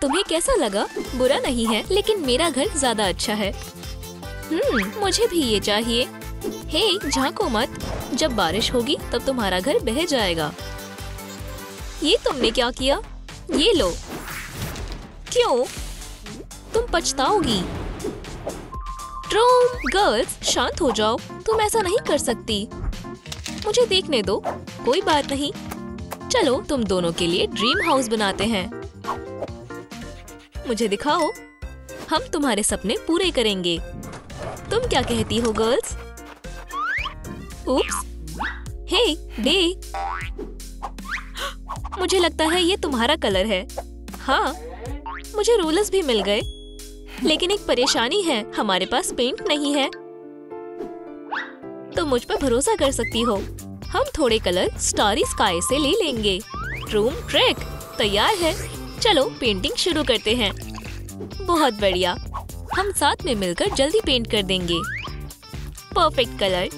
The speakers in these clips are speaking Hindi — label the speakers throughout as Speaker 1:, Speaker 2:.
Speaker 1: तुम्हें कैसा लगा? बुरा नहीं है, लेकिन मेरा घर ज्यादा अच्छा है। मुझे भी ये चाहिए। हे, झांको मत। जब बारिश होगी तब तुम्हारा घर बह जाएगा। ये तुमने क्या किया? ये लो। क्यों? तुम पछताओगी। ट्रूम, गर्ल्स शांत हो जाओ। तुम ऐसा नहीं कर सकती। मुझे देखने दो। कोई बात नहीं। चलो तुम दोनों के लिए ड्रीम हाउस बनाते हैं। मुझे दिखाओ। हम तुम्हारे सपने पूरे करेंगे। तुम क्या कहती हो गर्ल्स? उप्स। हे, डे। मुझे लगता है ये तुम्हारा कलर है। हाँ, मुझे रोलर्स भी मिल गए, लेकिन एक परेशानी है, हमारे पास पेंट नहीं है। तो मुझ पर भरोसा कर सकती हो। हम थोड़े कलर स्टारी स्काई से ले लेंगे। रूम ट्रैक तैयार है। चलो पेंटिंग शुरू करते हैं। बहुत बढ़िया। हम साथ में मिलकर जल्दी पेंट कर देंगे। Perfect colour.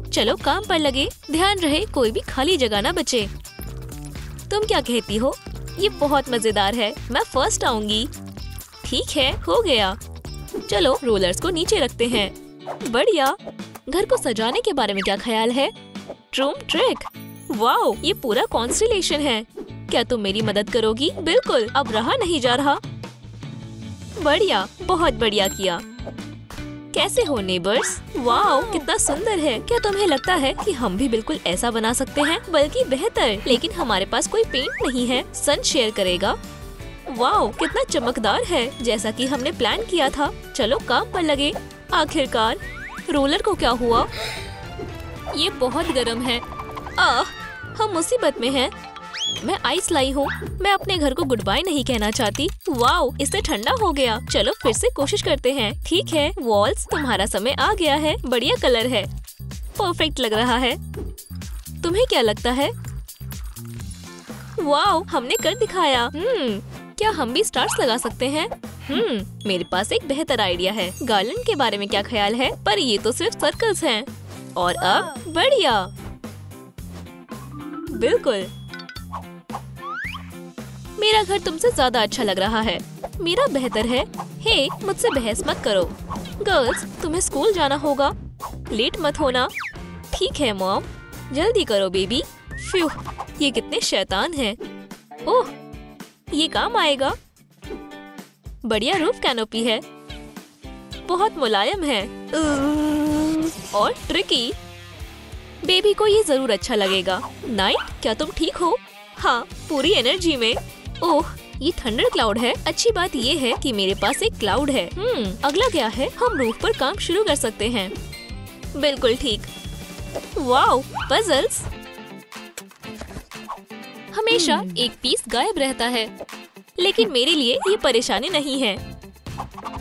Speaker 1: चलो काम पर लगे। ध्यान रहे कोई भी खाली जगह ना बचे। तुम क्या कहती हो? ये बहुत मजेदार है। मैं फर्स्ट आऊंगी। ठीक है, हो गया। चलो रोलर्स को नीचे रखते हैं। बढ़िया। घर को सजाने के बारे में क्या ख्याल है? Room trick. वाओ, ये पूरा कॉन्स्टेलेशन है। क्या तुम मेरी मदद करोगी? बिल्कुल, अब रहा नहीं जा रहा। बढ़िया, बहुत बढ़िया किया। कैसे हो नेबर्स? वाओ, कितना सुंदर है। क्या तुम्हें लगता है कि हम भी बिल्कुल ऐसा बना सकते हैं, बल्कि बेहतर? लेकिन हमारे पास कोई पेंट नहीं है। सन शेयर करेगा। वाओ, कितना चमकदार है, जैसा कि हमने प्लान किया था। चलो काम पर लगे। आखिरकार। रोलर को क्या हुआ? ये बहुत गर्म है। हम मुसीबत में हैं। मैं आइस लाई हूँ। मैं अपने घर को गुड बाय नहीं कहना चाहती। वाओ, इससे ठंडा हो गया। चलो फिर से कोशिश करते हैं। ठीक है वॉल्स, तुम्हारा समय आ गया है। बढ़िया कलर है। परफेक्ट लग रहा है। तुम्हें क्या लगता है? वाओ, हमने कर दिखाया। क्या हम भी स्टार्स लगा सकते हैं? मेरे पास एक बेहतर आइडिया है। गार्लैंड के बारे में क्या ख्याल है? पर ये तो सिर्फ सर्कल्स हैं। और अब बढ़िया। बिल्कुल। मेरा घर तुमसे ज्यादा अच्छा लग रहा है। मेरा बेहतर है। हे, मुझसे बहस मत करो। गर्ल्स, तुम्हें स्कूल जाना होगा। लेट मत होना। ठीक है मॉम। जल्दी करो बेबी। फ्यू, ये कितने शैतान हैं। ओह, ये काम आएगा। बढ़िया रूफ कैनोपी है। बहुत मुलायम है और ट्रिकी। बेबी को ये जरूर अच्छा लगेगा। नाइट, क्या तुम ठीक हो? हाँ, पूरी एनर्जी में। ओह, ये थंडर क्लाउड है। अच्छी बात ये है कि मेरे पास एक क्लाउड है। अगला क्या है? हम रूफ पर काम शुरू कर सकते हैं। बिल्कुल ठीक। Wow, puzzles. हमेशा एक पीस गायब रहता है, लेकिन मेरे लिए ये परेशानी नहीं है।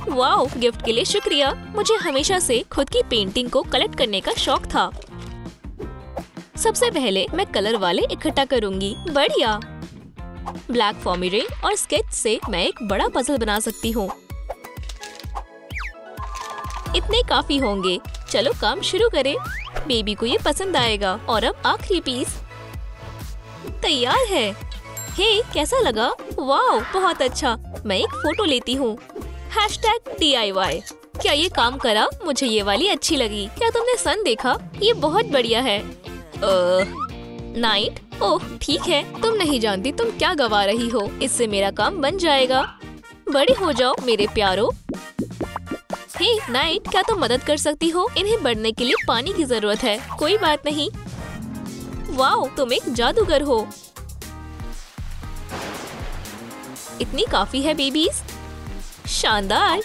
Speaker 1: वाओ, गिफ्ट के लिए शुक्रिया। मुझे हमेशा से खुद की पेंटिंग को कलेक्ट करने का शौक था। सबसे पहले मैं कलर वाले इकट्ठा करूंगी। बढ़िया। ब्लैक फॉमी रिंग और स्केच से मैं एक बड़ा पजल बना सकती हूँ। इतने काफी होंगे। चलो काम शुरू करें। बेबी को ये पसंद आएगा। और अब आखिरी पीस तैयार है। हे, कैसा लगा? वाओ, बहुत अच्छा। मैं एक फोटो लेती हूँ। #DIY। क्या ये काम करा? मुझे ये वाली अच्छी लगी। क्या तुमने सन देखा? ये बहुत बढ़िया है। नाइट। ओह, ठीक है। तुम नहीं जानती तुम क्या गवा रही हो। इससे मेरा काम बन जाएगा। बड़े हो जाओ मेरे प्यारो। हे नाइट, क्या तुम मदद कर सकती हो? इन्हें बढ़ने के लिए पानी की जरूरत है। कोई बात नहीं। वाओ, तुम एक जादूगर हो। इतनी काफी है बेबीज। शानदार।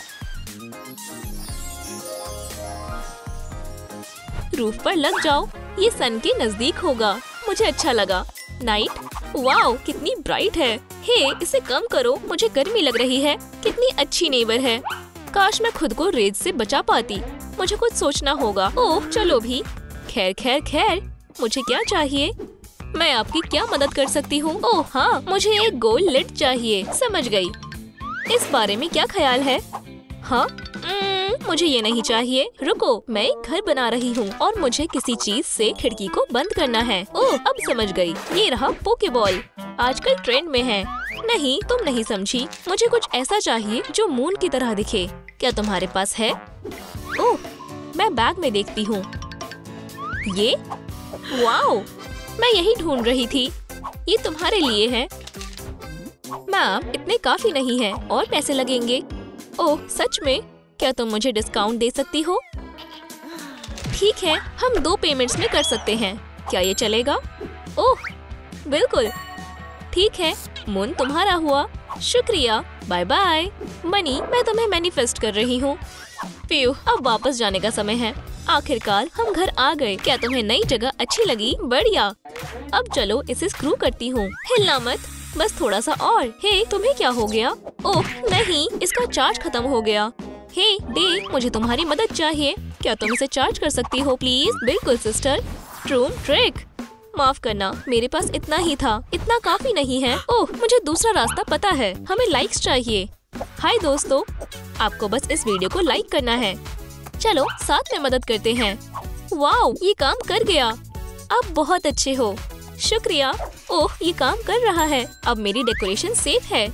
Speaker 1: रूफ पर लग जाओ। ये सन के नजदीक होगा। मुझे अच्छा लगा। नाइट, वाओ, कितनी ब्राइट है। हे, इसे कम करो, मुझे गर्मी लग रही है। कितनी अच्छी नेबर है। काश मैं खुद को रेज से बचा पाती। मुझे कुछ सोचना होगा। ओह, चलो भी। खैर खैर खैर, मुझे क्या चाहिए? मैं आपकी क्या मदद कर सकती हूँ? ओह हाँ, मुझे एक गोल लिड चाहिए। समझ गई। इस बारे में क्या ख्याल है? हाँ, मुझे ये नहीं चाहिए। रुको, मैं एक घर बना रही हूँ और मुझे किसी चीज से खिड़की को बंद करना है। ओह, अब समझ गई। ये रहा पोकेबॉल, आजकल ट्रेंड में है। नहीं, तुम नहीं समझी। मुझे कुछ ऐसा चाहिए जो मून की तरह दिखे। क्या तुम्हारे पास है? ओह, मैं बैग में देखती हूँ। ये वाओ, मैं यही ढूंढ रही थी। ये तुम्हारे लिए है। मैम, इतने काफी नहीं है और पैसे लगेंगे। ओह, सच में? क्या तुम मुझे डिस्काउंट दे सकती हो? ठीक है, हम 2 पेमेंट्स में कर सकते हैं। क्या ये चलेगा? ओह, बिल्कुल ठीक है। मून तुम्हारा हुआ। शुक्रिया, बाय बाय। मनी, मैं तुम्हें मैनिफेस्ट कर रही हूँ। प्यू, अब वापस जाने का समय है। आखिरकार हम घर आ गए। क्या तुम्हें नई जगह अच्छी लगी? बढ़िया। अब चलो इसे स्क्रू करती हूँ। हिलना मत, बस थोड़ा सा और। हे, तुम्हें क्या हो गया? ओह नहीं, इसका चार्ज खत्म हो गया। हे डे, मुझे तुम्हारी मदद चाहिए। क्या तुम इसे चार्ज कर सकती हो प्लीज? बिल्कुल सिस्टर। ट्रूम ट्रिक। माफ करना, मेरे पास इतना ही था। इतना काफी नहीं है। ओह, मुझे दूसरा रास्ता पता है। हमें लाइक्स चाहिए। हाय दोस्तों, आपको बस इस वीडियो को लाइक करना है। चलो साथ में मदद करते हैं। वाओ, ये काम कर गया। आप बहुत अच्छे हो। शुक्रिया। ओह, ये काम कर रहा है। अब मेरी डेकोरेशन सेफ है।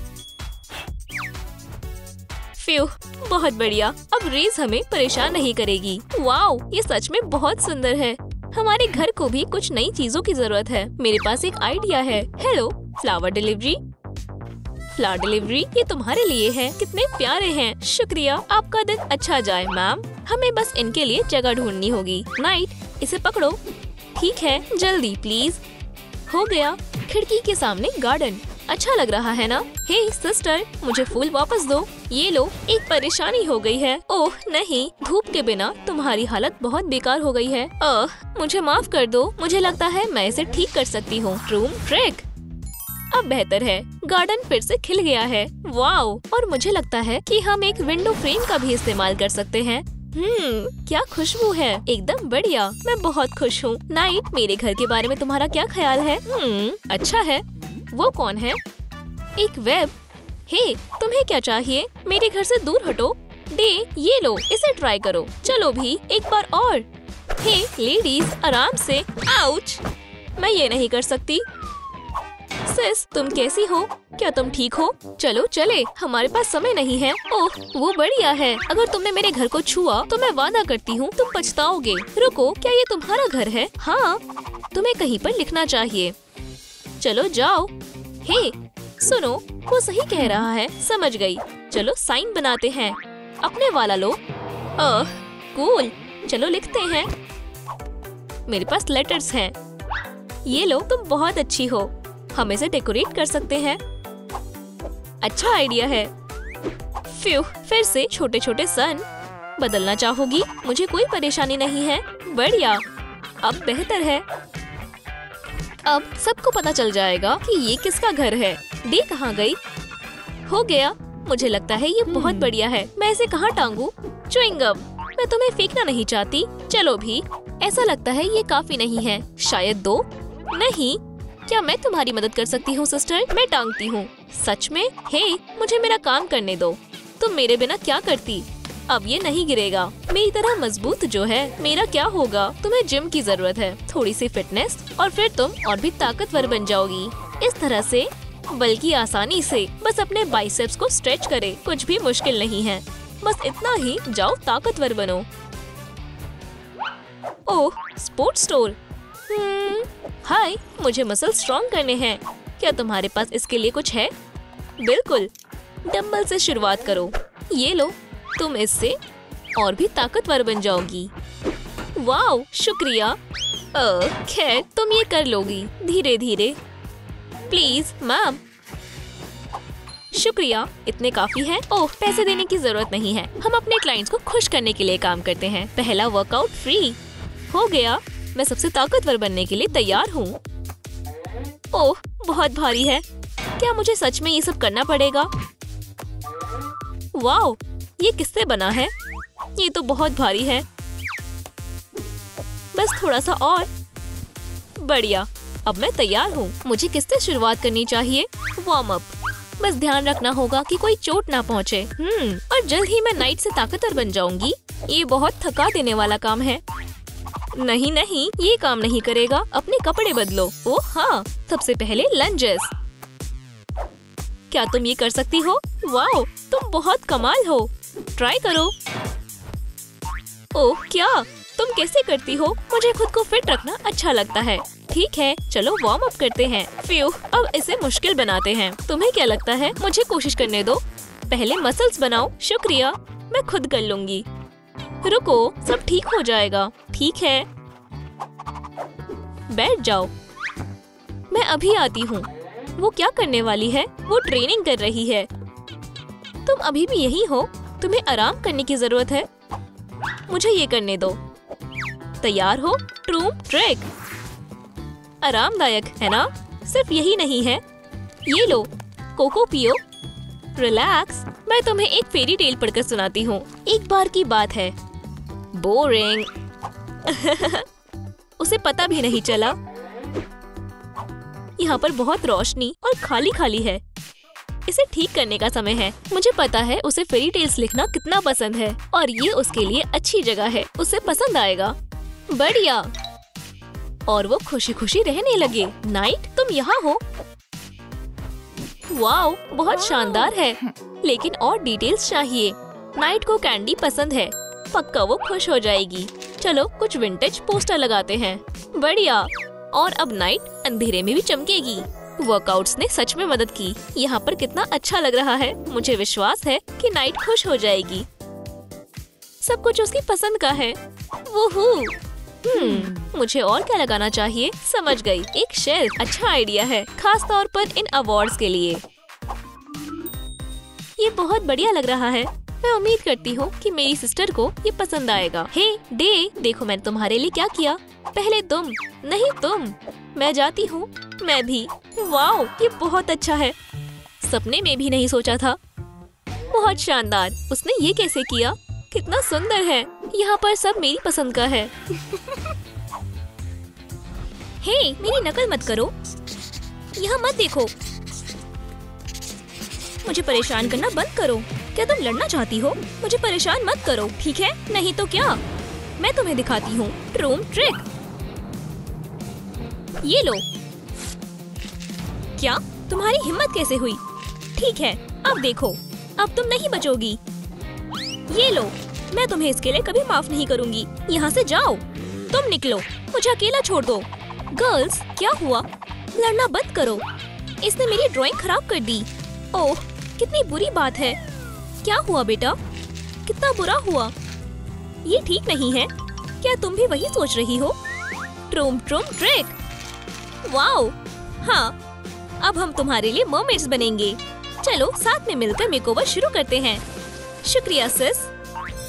Speaker 1: फ्यू, बहुत बढ़िया। अब रेस हमें परेशान नहीं करेगी। वाओ, ये सच में बहुत सुंदर है। हमारे घर को भी कुछ नई चीजों की जरूरत है। मेरे पास एक आइडिया है। Hello, flower delivery. Flower delivery, ये तुम्हारे लिए है। कितने प्यारे हैं। शुक्रिया, आपका दिन अच्छा जाए मैम। हमें बस इनके लिए जगह ढूंढनी होगी। नाइट, इसे पकड़ो। ठीक है, जल्दी प्लीज। हो गया। खिड़की के सामने गार्डन। अच्छा लग रहा है ना? हे सिस्टर, मुझे फूल वापस दो। ये लो, एक परेशानी हो गई है। ओह नहीं, धूप के बिना तुम्हारी हालत बहुत बेकार हो गई है। मुझे माफ कर दो। मुझे लगता है मैं इसे ठीक कर सकती हूँ। Room trick. अब बेहतर है। गार्डन फिर से खिल गया है। वाओ, और मुझे लगता है कि हम एक विंडो फ्रेम का भी इस्तेमाल कर सकते हैं। क्या खुशबू है। एकदम बढ़िया। मैं बहुत खुश हूँ। नाइट, मेरे घर के बारे में तुम्हारा क्या ख्याल है? अच्छा है। वो कौन है? एक वेब। हे, तुम्हें क्या चाहिए? मेरे घर से दूर हटो। डे, ये लो, इसे ट्राई करो। चलो भी, एक बार और। हे लेडीज, आराम से। आउच, मैं ये नहीं कर सकती। सिस, तुम कैसी हो? क्या तुम ठीक हो? चलो चले, हमारे पास समय नहीं है। ओह, वो बढ़िया है। अगर तुमने मेरे घर को छुआ तो मैं वादा करती हूँ तुम पछताओगे। रुको, क्या ये तुम्हारा घर है? हाँ, तुम्हें कहीं पर लिखना चाहिए। चलो जाओ। हे सुनो, वो सही कह रहा है। समझ गई। चलो साइन बनाते हैं। अपने वाला लो। कूल। चलो लिखते हैं। मेरे पास लेटर्स हैं। ये लो, तुम बहुत अच्छी हो। हम इसे डेकोरेट कर सकते हैं। अच्छा आइडिया है। फ्यू, फिर से छोटे छोटे सन। बदलना चाहोगी? मुझे कोई परेशानी नहीं है। बढ़िया, अब बेहतर है। अब सबको पता चल जाएगा कि ये किसका घर है। डे कहाँ गई? हो गया। मुझे लगता है ये बहुत बढ़िया है। मैं इसे कहाँ टांगू? च्युइंगम। मैं तुम्हें फेंकना नहीं चाहती। चलो भी, ऐसा लगता है ये काफी नहीं है। शायद 2। नहीं, क्या मैं तुम्हारी मदद कर सकती हूँ सिस्टर? मैं टांगती हूँ। सच में? हे, मुझे मेरा काम करने दो। तुम मेरे बिना क्या करती? अब ये नहीं गिरेगा। मेरी तरह मजबूत जो है। मेरा क्या होगा? तुम्हें जिम की जरूरत है। थोड़ी सी फिटनेस और फिर तुम और भी ताकतवर बन जाओगी। इस तरह से, बल्कि आसानी से। बस अपने बाइसेप्स को स्ट्रेच करे। कुछ भी मुश्किल नहीं है। बस इतना ही। जाओ ताकतवर बनो। ओह, स्पोर्ट्स स्टोर। हाय, मुझे मसल स्ट्रॉन्ग करने हैं। क्या तुम्हारे पास इसके लिए कुछ है? बिल्कुल। डंबल से शुरुआत करो। ये लो, तुम इससे और भी ताकतवर बन जाओगी। वाओ, शुक्रिया। खैर, तुम ये कर लोगी धीरे धीरे। Please ma'am. शुक्रिया, इतने काफी है। ओह, पैसे देने की जरूरत नहीं है। हम अपने क्लाइंट्स को खुश करने के लिए काम करते हैं। पहला वर्कआउट फ्री। हो गया। मैं सबसे ताकतवर बनने के लिए तैयार हूँ। ओह, बहुत भारी है। क्या मुझे सच में ये सब करना पड़ेगा? वाओ, ये किससे बना है? ये तो बहुत भारी है। बस थोड़ा सा और। बढ़िया, अब मैं तैयार हूँ। मुझे किससे शुरुआत करनी चाहिए? Warm up. बस ध्यान रखना होगा कि कोई चोट ना पहुँचे। और जल्द ही मैं नाइट से ताकतवर बन जाऊंगी। ये बहुत थका देने वाला काम है। नहीं नहीं, ये काम नहीं करेगा। अपने कपड़े बदलो। ओह हाँ, सबसे पहले लंजेस। क्या तुम ये कर सकती हो? वाओ, तुम बहुत कमाल हो। ट्राई करो। ओह क्या, तुम कैसे करती हो? मुझे खुद को फिट रखना अच्छा लगता है। ठीक है, चलो वार्म अप करते हैं। फ्यू, अब इसे मुश्किल बनाते हैं। तुम्हें क्या लगता है? मुझे कोशिश करने दो। पहले मसल्स बनाओ। शुक्रिया, मैं खुद कर लूंगी। रुको, सब ठीक हो जाएगा। ठीक है, बैठ जाओ। मैं अभी आती हूँ। वो क्या करने वाली है? वो ट्रेनिंग कर रही है। तुम अभी भी यही हो? तुम्हें आराम करने की जरूरत है। मुझे ये करने दो। तैयार हो? ट्रूम ट्रिक। आरामदायक है ना? सिर्फ यही नहीं है। ये लो, कोको पियो। रिलैक्स, मैं तुम्हें एक फेरी टेल पढ़कर सुनाती हूँ। एक बार की बात है। बोरिंग। उसे पता भी नहीं चला। यहाँ पर बहुत रोशनी और खाली खाली है। इसे ठीक करने का समय है। मुझे पता है उसे फेरी टेल्स लिखना कितना पसंद है और ये उसके लिए अच्छी जगह है। उसे पसंद आएगा। बढ़िया। और वो खुशी खुशी रहने लगे। नाइट, तुम यहाँ हो? वाओ, बहुत शानदार है। लेकिन और डिटेल्स चाहिए। नाइट को कैंडी पसंद है। पक्का वो खुश हो जाएगी। चलो कुछ विंटेज पोस्टर लगाते हैं। बढ़िया। और अब नाइट अंधेरे में भी चमकेगी। वर्कआउट्स ने सच में मदद की। यहाँ पर कितना अच्छा लग रहा है। मुझे विश्वास है कि नाइट खुश हो जाएगी। सब कुछ उसकी पसंद का है। वूहू। मुझे और क्या लगाना चाहिए? समझ गई, एक शेल्फ अच्छा आइडिया है, खास तौर पर इन अवार्ड्स के लिए। ये बहुत बढ़िया लग रहा है। मैं उम्मीद करती हूँ कि मेरी सिस्टर को ये पसंद आएगा। हे डे, देखो मैंने तुम्हारे लिए क्या किया। पहले तुम, नहीं तुम। मैं जाती हूँ। मैं भी। वाओ, ये बहुत अच्छा है। सपने में भी नहीं सोचा था। बहुत शानदार। उसने ये कैसे किया? कितना सुंदर है। यहाँ पर सब मेरी पसंद का है। हे, मेरी नकल मत करो। यहाँ मत देखो। मुझे परेशान करना बंद करो। क्या तुम लड़ना चाहती हो? मुझे परेशान मत करो, ठीक है? नहीं तो क्या? मैं तुम्हें दिखाती हूँ ट्रूम ट्रिक। ये लो। क्या तुम्हारी हिम्मत कैसे हुई? ठीक है, अब देखो, अब तुम नहीं बचोगी। ये लो, मैं तुम्हें इसके लिए कभी माफ नहीं करूंगी। यहाँ से जाओ। तुम निकलो, मुझे अकेला छोड़ दो। गर्ल्स, क्या हुआ? लड़ना बंद करो। इसने मेरी ड्राइंग खराब कर दी। ओह, कितनी बुरी बात है। क्या हुआ बेटा? कितना बुरा हुआ। ये ठीक नहीं है। क्या तुम भी वही सोच रही हो? ट्रूम ट्रूम ट्रिक। वाओ, हाँ, अब हम तुम्हारे लिए मर्मेड्स बनेंगे। चलो साथ में मिलकर मेकओवर शुरू करते हैं। शुक्रिया सिस।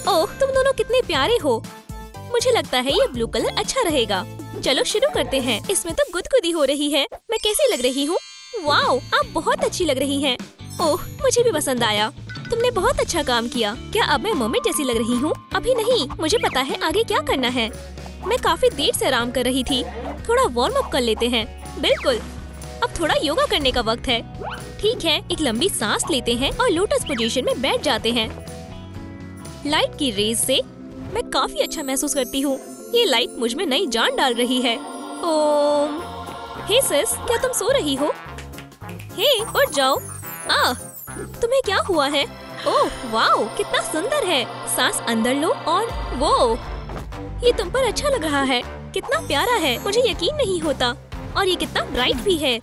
Speaker 1: ओह, तुम दोनों कितने प्यारे हो। मुझे लगता है ये ब्लू कलर अच्छा रहेगा। चलो शुरू करते हैं। इसमें तो गुदगुदी हो रही है। मैं कैसी लग रही हूँ? वाओ, आप बहुत अच्छी लग रही हैं। ओह, मुझे भी पसंद आया। तुमने बहुत अच्छा काम किया। क्या अब मैं मर्मेड जैसी लग रही हूँ? अभी नहीं, मुझे पता है आगे क्या करना है। मैं काफी देर से आराम कर रही थी। थोड़ा वार्म अप कर लेते हैं। बिल्कुल, अब थोड़ा योगा करने का वक्त है। ठीक है, एक लंबी सांस लेते हैं और लोटस पोजीशन में बैठ जाते हैं। लाइट की रेज से मैं काफी अच्छा महसूस करती हूँ। ये लाइट मुझ में नई जान डाल रही है। ओम। हे सिस, क्या तुम सो रही हो? हे, उठ जाओ। तुम्हें क्या हुआ है? ओह वाओ, कितना सुंदर है। सांस अंदर लो और वो, ये तुम पर अच्छा लग रहा है। कितना प्यारा है, मुझे यकीन नहीं होता। और ये कितना ब्राइट भी है।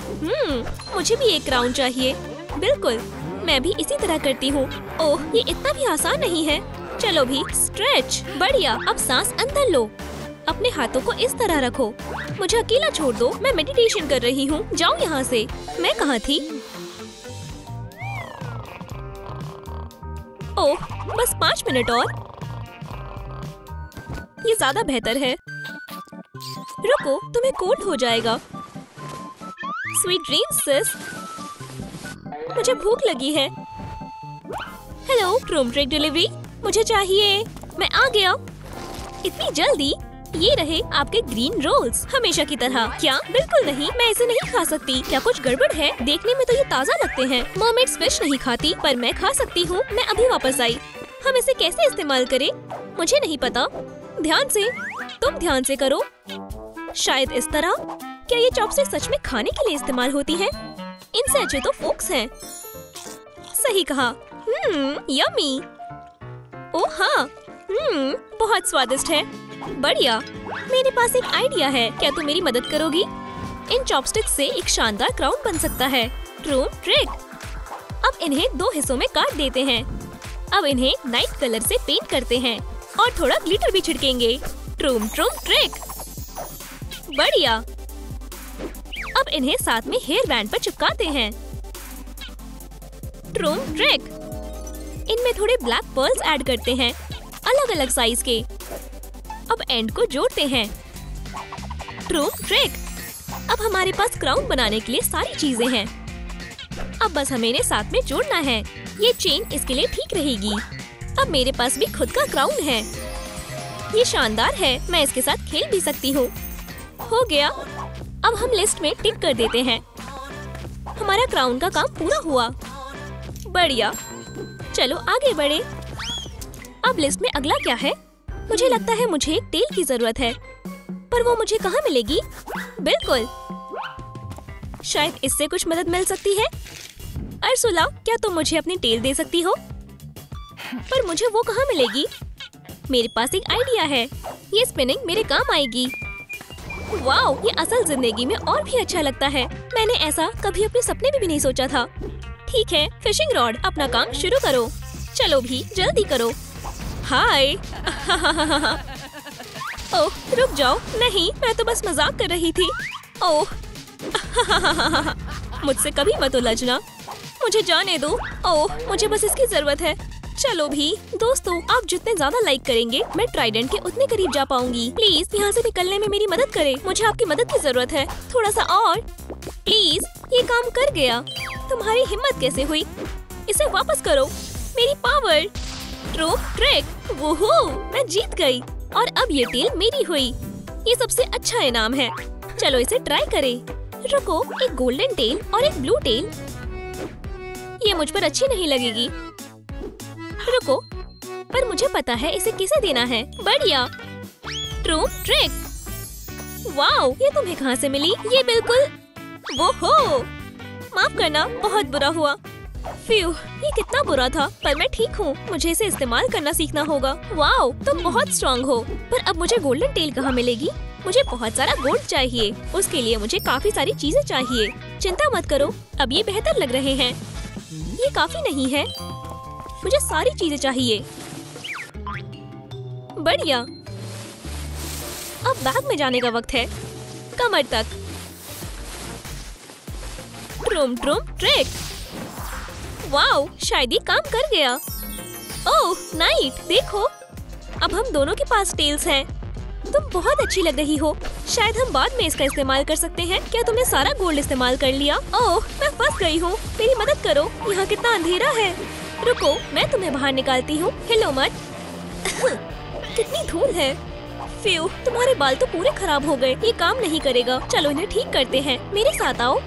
Speaker 1: मुझे भी एक क्राउन चाहिए। बिल्कुल, मैं भी इसी तरह करती हूँ। ओह, ये इतना भी आसान नहीं है। चलो भी स्ट्रेच। बढ़िया, अब सांस अंदर लो। अपने हाथों को इस तरह रखो। मुझे अकेला छोड़ दो, मैं मेडिटेशन कर रही हूँ। जाओ यहाँ से। मैं कहाँ थी? ओह, बस 5 मिनट और। ये ज्यादा बेहतर है। रुको, तुम्हें कोल्ड हो जाएगा। स्वीट ड्रीम्स सिस। मुझे भूख लगी है। Hello, ट्रूम trick delivery. मुझे चाहिए। मैं आ गया। इतनी जल्दी? ये रहे आपके ग्रीन रोल्स, हमेशा की तरह। क्या? बिल्कुल नहीं, मैं इसे नहीं खा सकती। क्या कुछ गड़बड़ है? देखने में तो ये ताज़ा लगते हैं। मर्मेड्स फिश नहीं खाती, पर मैं खा सकती हूँ। मैं अभी वापस आई। हम इसे कैसे इस्तेमाल करें? मुझे नहीं पता। ध्यान से, तुम ध्यान से करो। शायद इस तरह। क्या ये चॉपस्टिक सच में खाने के लिए इस्तेमाल होती है? इनसे अच्छे तो फोक्स हैं। सही कहा। यम्मी। ओह हाँ, बहुत स्वादिष्ट है। बढ़िया। मेरे पास एक आइडिया है, क्या तुम मेरी मदद करोगी? इन चॉपस्टिक्स से एक शानदार क्राउन बन सकता है। ट्रूम ट्रिक। अब इन्हें 2 हिस्सों में काट देते हैं। अब इन्हें नाइट कलर से पेंट करते हैं और थोड़ा ग्लिटर भी छिड़केंगे। ट्रूम ट्रूम ट्रिक। बढ़िया। अब इन्हें साथ में हेयर बैंड पर चिपकाते हैं। ट्रूम ट्रिक। इनमें थोड़े ब्लैक पर्ल्स ऐड करते हैं, अलग अलग साइज के। अब एंड को जोड़ते हैं। ट्रूम ट्रिक। अब हमारे पास क्राउन बनाने के लिए सारी चीजें हैं। अब बस हमें इन्हें साथ में जोड़ना है। ये चेन इसके लिए ठीक रहेगी। अब मेरे पास भी खुद का क्राउन है। ये शानदार है, मैं इसके साथ खेल भी सकती हूँ। हो गया। अब हम लिस्ट में टिक कर देते हैं। हमारा क्राउन का काम पूरा हुआ। बढ़िया। चलो आगे बढ़े। अब लिस्ट में अगला क्या है? मुझे लगता है मुझे एक टेल की जरूरत है, पर वो मुझे कहाँ मिलेगी? बिल्कुल, शायद इससे कुछ मदद मिल सकती है। अर्सुला, क्या तुम मुझे अपनी टेल दे सकती हो? पर मुझे वो कहाँ मिलेगी? मेरे पास एक आइडिया है। ये स्पिनिंग मेरे काम आएगी। वाओ, ये असल जिंदगी में और भी अच्छा लगता है। मैंने ऐसा कभी अपने सपने में भी नहीं सोचा था। ठीक है, फिशिंग रॉड, अपना काम शुरू करो। चलो भी, जल्दी करो। हाय। ओह, रुक जाओ। नहीं, मैं तो बस मजाक कर रही थी। ओह। मुझसे कभी मत उलझना। मुझे जाने दो। ओह, मुझे बस इसकी जरूरत है। चलो भी। दोस्तों, आप जितने ज्यादा लाइक करेंगे, मैं ट्राइडेंट के उतने करीब जा पाऊंगी। प्लीज यहाँ से निकलने में मेरी मदद करें। मुझे आपकी मदद की जरूरत है। थोड़ा सा और प्लीज। ये काम कर गया। तुम्हारी हिम्मत कैसे हुई? इसे वापस करो। मेरी पावर। ट्रूम ट्रिक। वोहो, मैं जीत गई और अब ये टेल मेरी हुई। ये सबसे अच्छा इनाम है। चलो इसे ट्राई करें। रुको, एक गोल्डन टेल और एक ब्लू टेल। ये मुझ पर अच्छी नहीं लगेगी। रुको, पर मुझे पता है इसे किसे देना है। बढ़िया। ट्रूम ट्रिक। वाओ, ये तुम्हें कहाँ से मिली? ये बिल्कुल। वोहो, माफ करना, बहुत बुरा हुआ। फ्यू, ये कितना बुरा था, पर मैं ठीक हूँ। मुझे इसे इस्तेमाल करना सीखना होगा। वाओ, तुम बहुत स्ट्रॉन्ग हो। पर अब मुझे गोल्डन टेल कहाँ मिलेगी? मुझे बहुत सारा गोल्ड चाहिए। उसके लिए मुझे काफी सारी चीजें चाहिए। चिंता मत करो, अब ये बेहतर लग रहे हैं। ये काफी नहीं है, मुझे सारी चीजें चाहिए। बढ़िया। अब बैग में जाने का वक्त है, कमर तक। ट्रूम ट्रूम ट्रिक। वाओ, शायद ये काम कर गया। ओह नाइट, देखो, अब हम दोनों के पास टेल्स हैं। तुम बहुत अच्छी लग रही हो। शायद हम बाद में इसका इस्तेमाल कर सकते हैं। क्या तुमने सारा गोल्ड इस्तेमाल कर लिया? ओह, मैं फंस गई हूँ। मेरी मदद करो, यहाँ कितना अंधेरा है। रुको, मैं तुम्हें बाहर निकालती हूँ। हिलो मत। कितनी धूल है। फ्यू, तुम्हारे बाल तो पूरे खराब हो गए। ये काम नहीं करेगा। चलो इन्हें ठीक करते हैं। मेरे साथ आओ।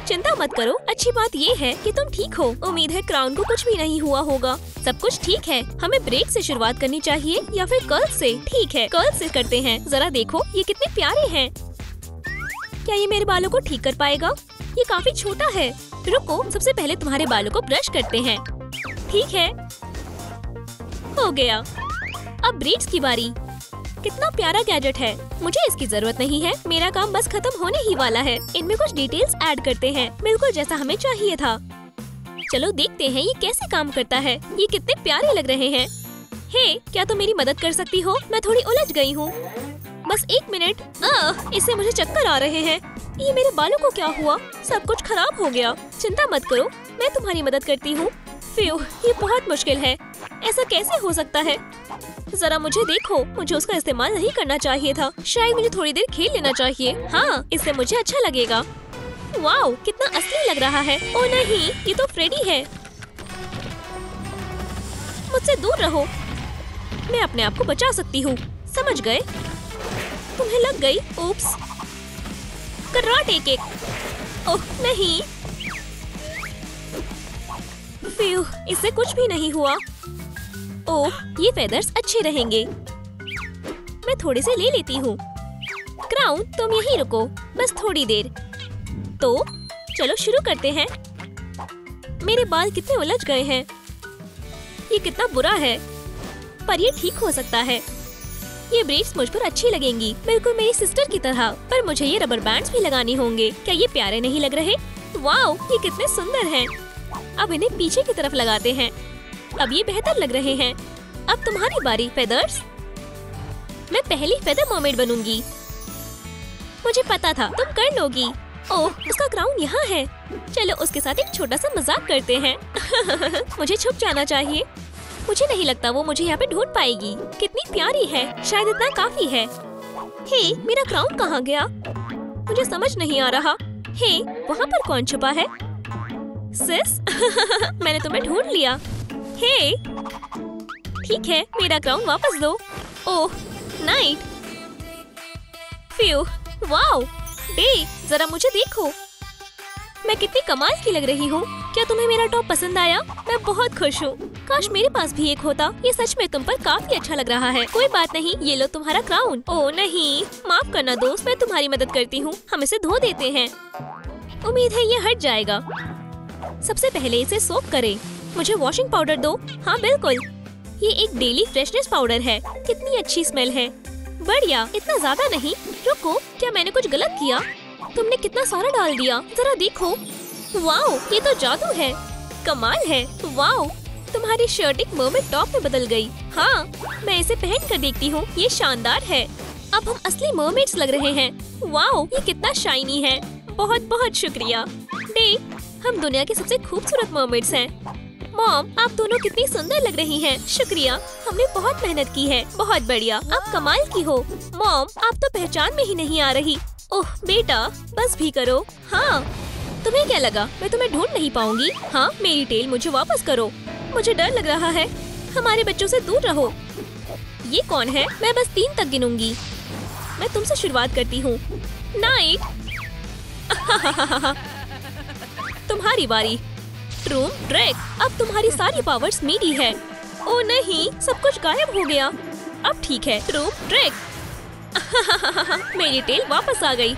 Speaker 1: चिंता मत करो, अच्छी बात ये है कि तुम ठीक हो। उम्मीद है क्राउन को कुछ भी नहीं हुआ होगा। सब कुछ ठीक है। हमें ब्रेड से शुरुआत करनी चाहिए या फिर कर्ल से? ठीक है, कर्ल से करते हैं। जरा देखो, ये कितने प्यारे हैं। क्या ये मेरे बालों को ठीक कर पाएगा? ये काफी छोटा है। रुको, सबसे पहले तुम्हारे बालों को ब्रश करते हैं। ठीक है, हो गया। अब ब्रेड्स की बारी। कितना प्यारा गैजेट है। मुझे इसकी जरूरत नहीं है। मेरा काम बस खत्म होने ही वाला है। इनमें कुछ डिटेल्स ऐड करते हैं, बिल्कुल जैसा हमें चाहिए था। चलो देखते हैं ये कैसे काम करता है। ये कितने प्यारे लग रहे हैं। हे, क्या तुम मेरी मदद कर सकती हो? मैं थोड़ी उलझ गई हूँ। बस 1 मिनट। इससे मुझे चक्कर आ रहे हैं। ये मेरे बालों को क्या हुआ? सब कुछ खराब हो गया। चिंता मत करो, मैं तुम्हारी मदद करती हूँ। फ्यू, ये बहुत मुश्किल है। ऐसा कैसे हो सकता है? जरा मुझे देखो, मुझे उसका इस्तेमाल नहीं करना चाहिए था। शायद मुझे थोड़ी देर खेल लेना चाहिए। हाँ, इससे मुझे अच्छा लगेगा। वाओ, कितना असली लग रहा है। ओ नहीं, ये तो फ्रेडी है। मुझसे दूर रहो। मैं अपने आप को बचा सकती हूँ। समझ गए? तुम्हें लग गई। उप्स। Karate kick. ओह नहीं। फ्यू, इससे कुछ भी नहीं हुआ। ओह, ये फेदर्स अच्छे रहेंगे। मैं थोड़े से ले लेती हूँ। क्राउन, तुम यहीं रुको, बस थोड़ी देर। तो चलो शुरू करते हैं। मेरे बाल कितने उलझ गए हैं। ये कितना बुरा है, पर ये ठीक हो सकता है। ये ब्रेड्स मुझ पर अच्छी लगेंगी, बिल्कुल मेरी सिस्टर की तरह। पर मुझे ये रबर बैंड्स भी लगाने होंगे। क्या ये प्यारे नहीं लग रहे? वाओ, ये कितने सुंदर हैं। अब इन्हें पीछे की तरफ लगाते हैं। अब ये बेहतर लग रहे हैं। अब तुम्हारी बारी फेदर्स। मैं पहली फेदर मर्मेड बनूंगी। मुझे पता था तुम कर लोगी। ओह, उसका क्राउन यहाँ है। चलो उसके साथ एक छोटा सा मजाक करते हैं। मुझे छुप जाना चाहिए। मुझे नहीं लगता वो मुझे यहाँ पे ढूंढ पाएगी। कितनी प्यारी है, शायद इतना काफी है। हे, मेरा क्राउन कहाँ गया? मुझे समझ नहीं आ रहा। हे, वहाँ पर कौन छुपा है? सिस, मैंने तुम्हें ढूंढ लिया। हे, ठीक है, मेरा क्राउन वापस दो। ओह, नाइट। फ्यू, वाओ, डे, जरा मुझे देखो। मैं कितनी कमाल की लग रही हूँ। क्या तुम्हें मेरा टॉप पसंद आया? मैं बहुत खुश हूँ। काश मेरे पास भी एक होता। ये सच में तुम पर काफी अच्छा लग रहा है। कोई बात नहीं, ये लो तुम्हारा क्राउन। ओह नहीं, माफ करना दोस्त, मैं तुम्हारी मदद करती हूँ। हम इसे धो देते हैं। उम्मीद है ये हट जाएगा। सबसे पहले इसे सोक करें। मुझे वॉशिंग पाउडर दो। हाँ बिल्कुल, ये एक डेली फ्रेशनेस पाउडर है। कितनी अच्छी स्मेल है। बढ़िया, इतना ज्यादा नहीं। रुको, क्या मैंने कुछ गलत किया? तुमने कितना सारा डाल दिया, जरा देखो। वाओ, ये तो जादू है। कमाल है। वाओ, तुम्हारी शर्ट एक मर्मेड टॉप में बदल गई। हाँ, मैं इसे पहन कर देखती हूँ। ये शानदार है। अब हम असली मर्मेड्स लग रहे हैं। वाओ, ये कितना शाइनी है। बहुत बहुत शुक्रिया डे, हम दुनिया के सबसे खूबसूरत मर्मेड्स हैं। मॉम, आप दोनों कितनी सुंदर लग रही हैं। शुक्रिया, हमने बहुत मेहनत की है। बहुत बढ़िया, आप कमाल की हो। मॉम, आप तो पहचान में ही नहीं आ रही। ओह बेटा, बस भी करो। हाँ, तुम्हें क्या लगा मैं तुम्हें ढूंढ नहीं पाऊंगी? हाँ, मेरी टेल मुझे वापस करो। मुझे डर लग रहा है। हमारे बच्चों से दूर रहो। ये कौन है? मैं बस 3 तक गिनूंगी। मैं तुमसे शुरुआत करती हूँ। नाइट। तुम्हारी बारी। ट्रूम ड्रैग, अब तुम्हारी सारी पावर्स मेरी है। ओ नहीं, सब कुछ गायब हो गया। अब ठीक है, ट्रूम ड्रैग। मेरी टेल वापस आ गई।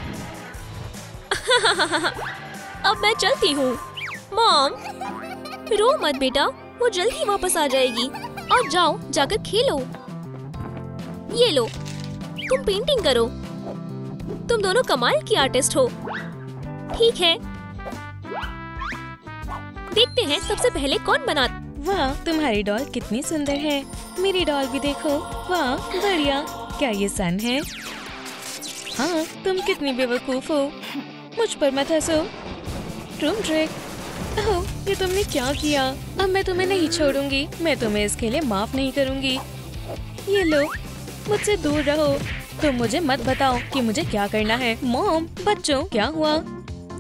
Speaker 1: अब मैं चलती हूँ। मॉम, रो मत बेटा, वो जल्द ही वापस आ जाएगी। और जाओ, जाकर खेलो। ये लो, तुम पेंटिंग करो। तुम दोनों कमाल की आर्टिस्ट हो। ठीक है, देखते हैं सबसे पहले कौन बना।
Speaker 2: वाह, तुम्हारी डॉल कितनी सुंदर है। मेरी डॉल भी देखो। वाह, बढ़िया। क्या ये सन है? हाँ, तुम कितनी बेवकूफ हो। मुझ पर मत हंसो। ट्रूम ड्रैग, ओह, ये तुमने क्या किया? अब मैं तुम्हें नहीं छोड़ूंगी। मैं तुम्हें इसके लिए माफ नहीं करूंगी। ये लो, मुझसे दूर रहो। तुम मुझे मत बताओ कि मुझे क्या करना है। मॉम, बच्चों, क्या हुआ?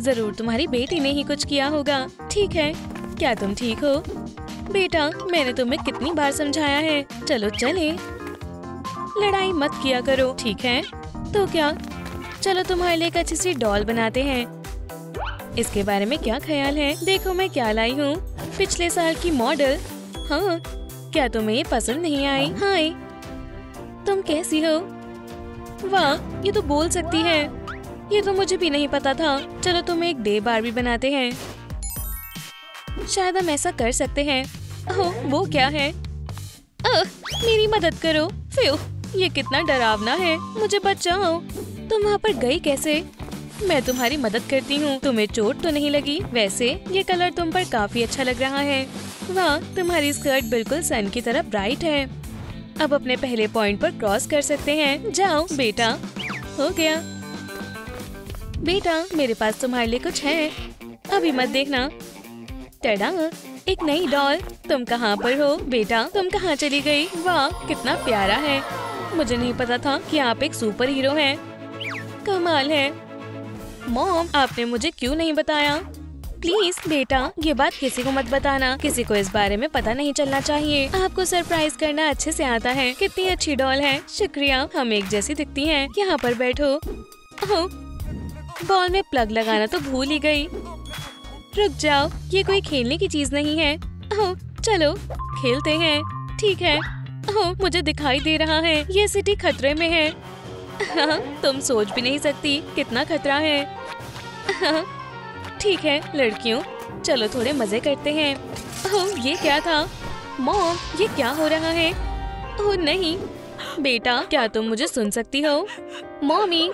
Speaker 2: जरूर तुम्हारी बेटी ने ही कुछ किया होगा। ठीक है, क्या तुम ठीक हो? बेटा, मैंने तुम्हें कितनी बार समझाया है। चलो चले, लड़ाई मत किया करो, ठीक है? तो क्या, चलो तुम्हारे लिए एक अच्छी सी डॉल बनाते हैं। इसके बारे में क्या ख्याल है? देखो मैं क्या लाई हूँ, पिछले साल की मॉडल। हाँ, क्या तुम्हें ये पसंद नहीं आई? हाय, तुम कैसी हो? वाह, ये तो बोल सकती है। ये तो मुझे भी नहीं पता था। चलो तुम्हें एक डे बारबी बनाते हैं। शायद हम ऐसा कर सकते हैं। ओह, वो क्या है? मेरी मदद करो। फ्यू, ये कितना डरावना है। मुझे बचाओ। तुम वहाँ पर गई कैसे? मैं तुम्हारी मदद करती हूँ। तुम्हें चोट तो नहीं लगी? वैसे ये कलर तुम पर काफी अच्छा लग रहा है। वाह, तुम्हारी स्कर्ट बिल्कुल सन की तरह ब्राइट है। अब अपने पहले पॉइंट पर क्रॉस कर सकते हैं। जाओ बेटा। हो गया। बेटा, मेरे पास तुम्हारे लिए कुछ है। अभी मत देखना। टडा, एक नई डॉल। तुम कहाँ पर हो बेटा? तुम कहाँ चली गई? वाह, कितना प्यारा है। मुझे नहीं पता था कि आप एक सुपर हीरो हैं। कमाल है। मॉम, आपने मुझे क्यों नहीं बताया? प्लीज बेटा, ये बात किसी को मत बताना। किसी को इस बारे में पता नहीं चलना चाहिए। आपको सरप्राइज करना अच्छे से आता है। कितनी अच्छी डॉल है। शुक्रिया, हम एक जैसी दिखती हैं। यहाँ पर बैठो। ओह, बॉल में प्लग लगाना तो भूल ही गई। रुक जाओ, ये कोई खेलने की चीज नहीं है। ओह, चलो खेलते हैं। ठीक है। ओह, मुझे दिखाई दे रहा है ये सिटी खतरे में है। हाँ, तुम सोच भी नहीं सकती कितना खतरा है। हाँ, ठीक है लड़कियों, चलो थोड़े मजे करते हैं। ओह, ये क्या था? मॉम, ये क्या हो रहा है? ओह नहीं बेटा, क्या तुम मुझे सुन सकती हो? मॉमी,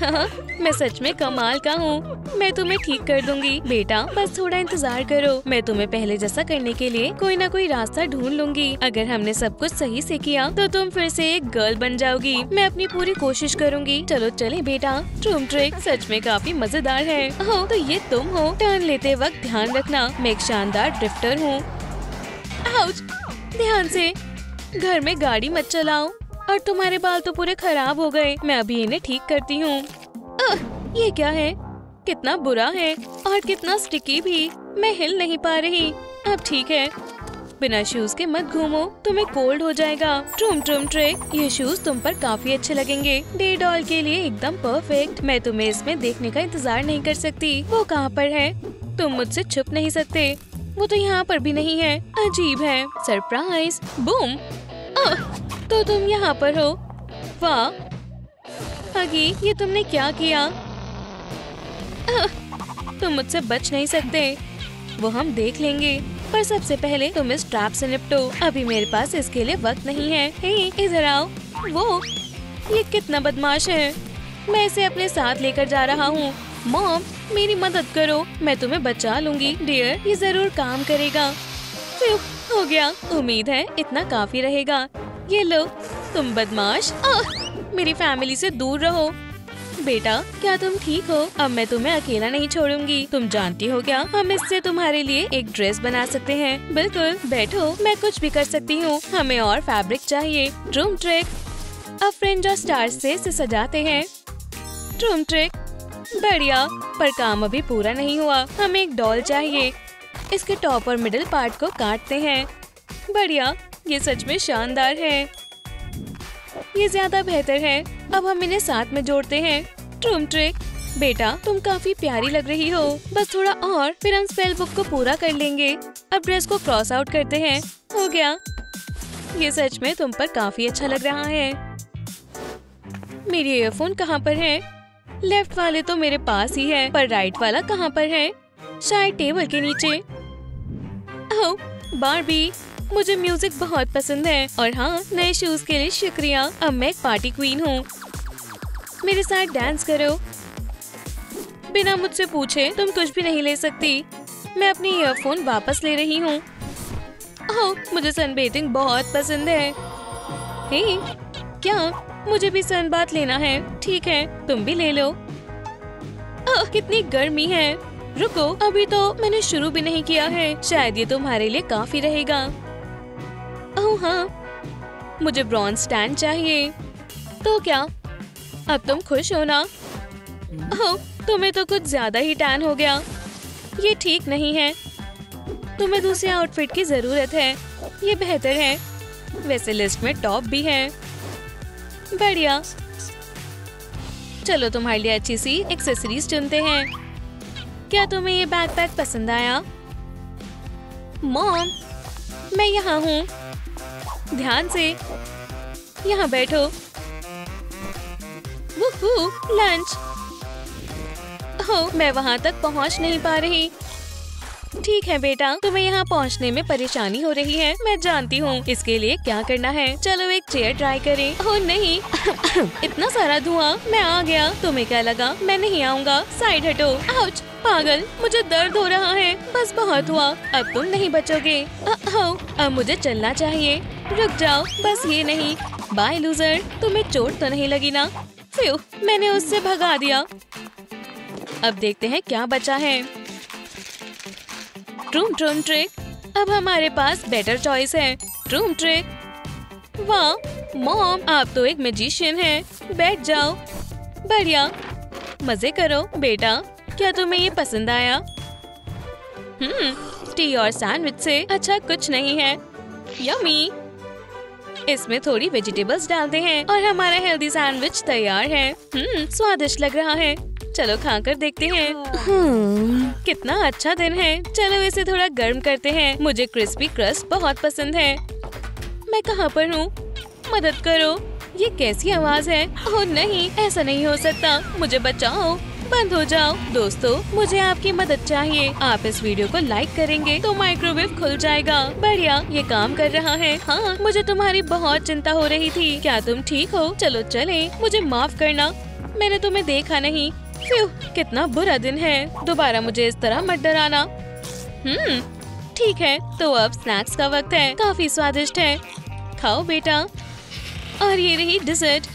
Speaker 2: हाँ, मैं सच में कमाल का हूँ। मैं तुम्हें ठीक कर दूंगी बेटा, बस थोड़ा इंतजार करो। मैं तुम्हें पहले जैसा करने के लिए कोई ना कोई रास्ता ढूंढ लूंगी। अगर हमने सब कुछ सही से किया तो तुम फिर से एक गर्ल बन जाओगी। मैं अपनी पूरी कोशिश करूंगी। चलो चले बेटा। ट्रूम ट्रिक सच में काफी मजेदार है। हो तो ये तुम हो। टर्न लेते वक्त ध्यान रखना, मैं एक शानदार ड्रिफ्टर हूँ। आउच, ध्यान से। घर में गाड़ी मत चलाओ। और तुम्हारे बाल तो पूरे खराब हो गए। मैं अभी इन्हें ठीक करती हूँ। ये क्या है? कितना बुरा है और कितना स्टिकी भी। मैं हिल नहीं पा रही। अब ठीक है। बिना शूज के मत घूमो, तुम्हें कोल्ड हो जाएगा। ट्रूम ट्रूम ट्रिक, ये शूज तुम पर काफी अच्छे लगेंगे। डे डॉल के लिए एकदम परफेक्ट। मैं तुम्हें इसमें देखने का इंतजार नहीं कर सकती। वो कहाँ पर है? तुम मुझसे छुप नहीं सकते। वो तो यहाँ पर भी नहीं है। अजीब है। सरप्राइज। बूम। तो तुम यहाँ पर हो। वाह हगी, ये तुमने क्या किया? तुम मुझसे बच नहीं सकते। वो हम देख लेंगे, पर सबसे पहले तुम इस ट्रैप से निपटो। अभी मेरे पास इसके लिए वक्त नहीं है। हे, इधर आओ। वो ये कितना बदमाश है। मैं इसे अपने साथ लेकर जा रहा हूँ। मॉम, मेरी मदद करो, मैं तुम्हें बचा लूंगी। डियर, ये जरूर काम करेगा। हो गया। उम्मीद है इतना काफी रहेगा। ये लो। तुम बदमाश, मेरी फैमिली से दूर रहो। बेटा, क्या तुम ठीक हो? अब मैं तुम्हें अकेला नहीं छोड़ूंगी। तुम जानती हो क्या, हम इससे तुम्हारे लिए एक ड्रेस बना सकते हैं। बिल्कुल, बैठो, मैं कुछ भी कर सकती हूँ। हमें और फैब्रिक चाहिए। ट्रूम ट्रिक, अब फ्रिंज और स्टार्स से इसे सजाते हैं। ट्रूम ट्रिक, बढ़िया, पर काम अभी पूरा नहीं हुआ। हमें एक डॉल चाहिए। इसके टॉप और मिडिल पार्ट को काटते हैं। बढ़िया, ये सच में शानदार है। ये ज्यादा बेहतर है। अब हम इन्हें साथ में जोड़ते हैं। ट्रूम ट्रिक, बेटा तुम काफी प्यारी लग रही हो। बस थोड़ा और, फिर हम स्पेल बुक को पूरा कर लेंगे। अब ड्रेस को क्रॉस आउट करते हैं। हो गया। ये सच में तुम पर काफी अच्छा लग रहा है। मेरी ईयरफोन कहाँ पर है? लेफ्ट वाले तो मेरे पास ही है, पर राइट वाला कहाँ पर है? शायद टेबल के नीचे। ओह, बार्बी, मुझे म्यूजिक बहुत पसंद है। और हाँ, नए शूज के लिए शुक्रिया। अब मैं एक पार्टी क्वीन हूँ। मेरे साथ डांस करो। बिना मुझसे पूछे तुम कुछ भी नहीं ले सकती। मैं अपनी ईयरफोन वापस ले रही हूँ। ओह, मुझे सनबेथिंग बहुत पसंद है। हे, क्या? मुझे भी सनबाथ लेना है। ठीक है, तुम भी ले लो। कितनी गर्मी है। रुको, अभी तो मैंने शुरू भी नहीं किया है। शायद ये तुम्हारे लिए काफी रहेगा। ओह हाँ, मुझे ब्रॉन्ज स्टैंड चाहिए। तो क्या अब तुम खुश हो ना? ओह, तुम्हें तो कुछ ज्यादा ही टैन हो गया। ये ठीक नहीं है। तुम्हें दूसरे आउटफिट की जरूरत है। ये बेहतर है। वैसे लिस्ट में टॉप भी है। बढ़िया, चलो तुम्हारे लिए अच्छी सी एक्सेसरीज चुनते हैं। क्या तुम्हें ये बैकपैक पसंद आया? मॉम, मैं यहाँ हूँ। ध्यान से, यहाँ बैठो। वूहू, लंच। ओह, मैं वहाँ तक पहुँच नहीं पा रही। ठीक है बेटा, तुम्हें यहाँ पहुँचने में परेशानी हो रही है। मैं जानती हूँ। इसके लिए क्या करना है? चलो एक चेयर ट्राई करें। ओह नहीं, इतना सारा धुआं। मैं आ गया। तुम्हें क्या लगा मैं नहीं आऊँगा? साइड हटो। आउच, पागल, मुझे दर्द हो रहा है। बस बहुत हुआ, अब तुम नहीं बचोगे। अब मुझे चलना चाहिए। रुक जाओ, बस ये नहीं। बाय लूजर, तुम्हें चोट तो नहीं लगी ना? फ्यू, मैंने उससे भगा दिया। अब देखते हैं क्या बचा है। ट्रूम ट्रूम ट्रिक, अब हमारे पास बेटर चॉइस है। ट्रूम ट्रिक, वाह मॉम, आप तो एक मैजिशियन हैं। बैठ जाओ। बढ़िया, मजे करो बेटा। क्या तुम्हें ये पसंद आया? टी और सैंडविच से अच्छा कुछ नहीं है। यम्मी। इसमें थोड़ी वेजिटेबल्स डालते हैं और हमारा हेल्दी सैंडविच तैयार है। स्वादिष्ट लग रहा है। चलो खाकर देखते हैं। कितना अच्छा दिन है। चलो इसे थोड़ा गर्म करते हैं। मुझे क्रिस्पी क्रस्ट बहुत पसंद है। मैं कहाँ पर हूँ? मदद करो। ये कैसी आवाज है? ओह नहीं, ऐसा नहीं हो सकता। मुझे बचाओ। बंद हो जाओ। दोस्तों, मुझे आपकी मदद चाहिए। आप इस वीडियो को लाइक करेंगे तो माइक्रोवेव खुल जाएगा। बढ़िया, ये काम कर रहा है। हाँ, मुझे तुम्हारी बहुत चिंता हो रही थी। क्या तुम ठीक हो? चलो चले। मुझे माफ करना, मैंने तुम्हें देखा नहीं। कितना बुरा दिन है। दोबारा मुझे इस तरह मत डराना। ठीक है, तो अब स्नैक्स का वक्त है। काफी स्वादिष्ट है। खाओ बेटा। और ये रही डिजर्ट।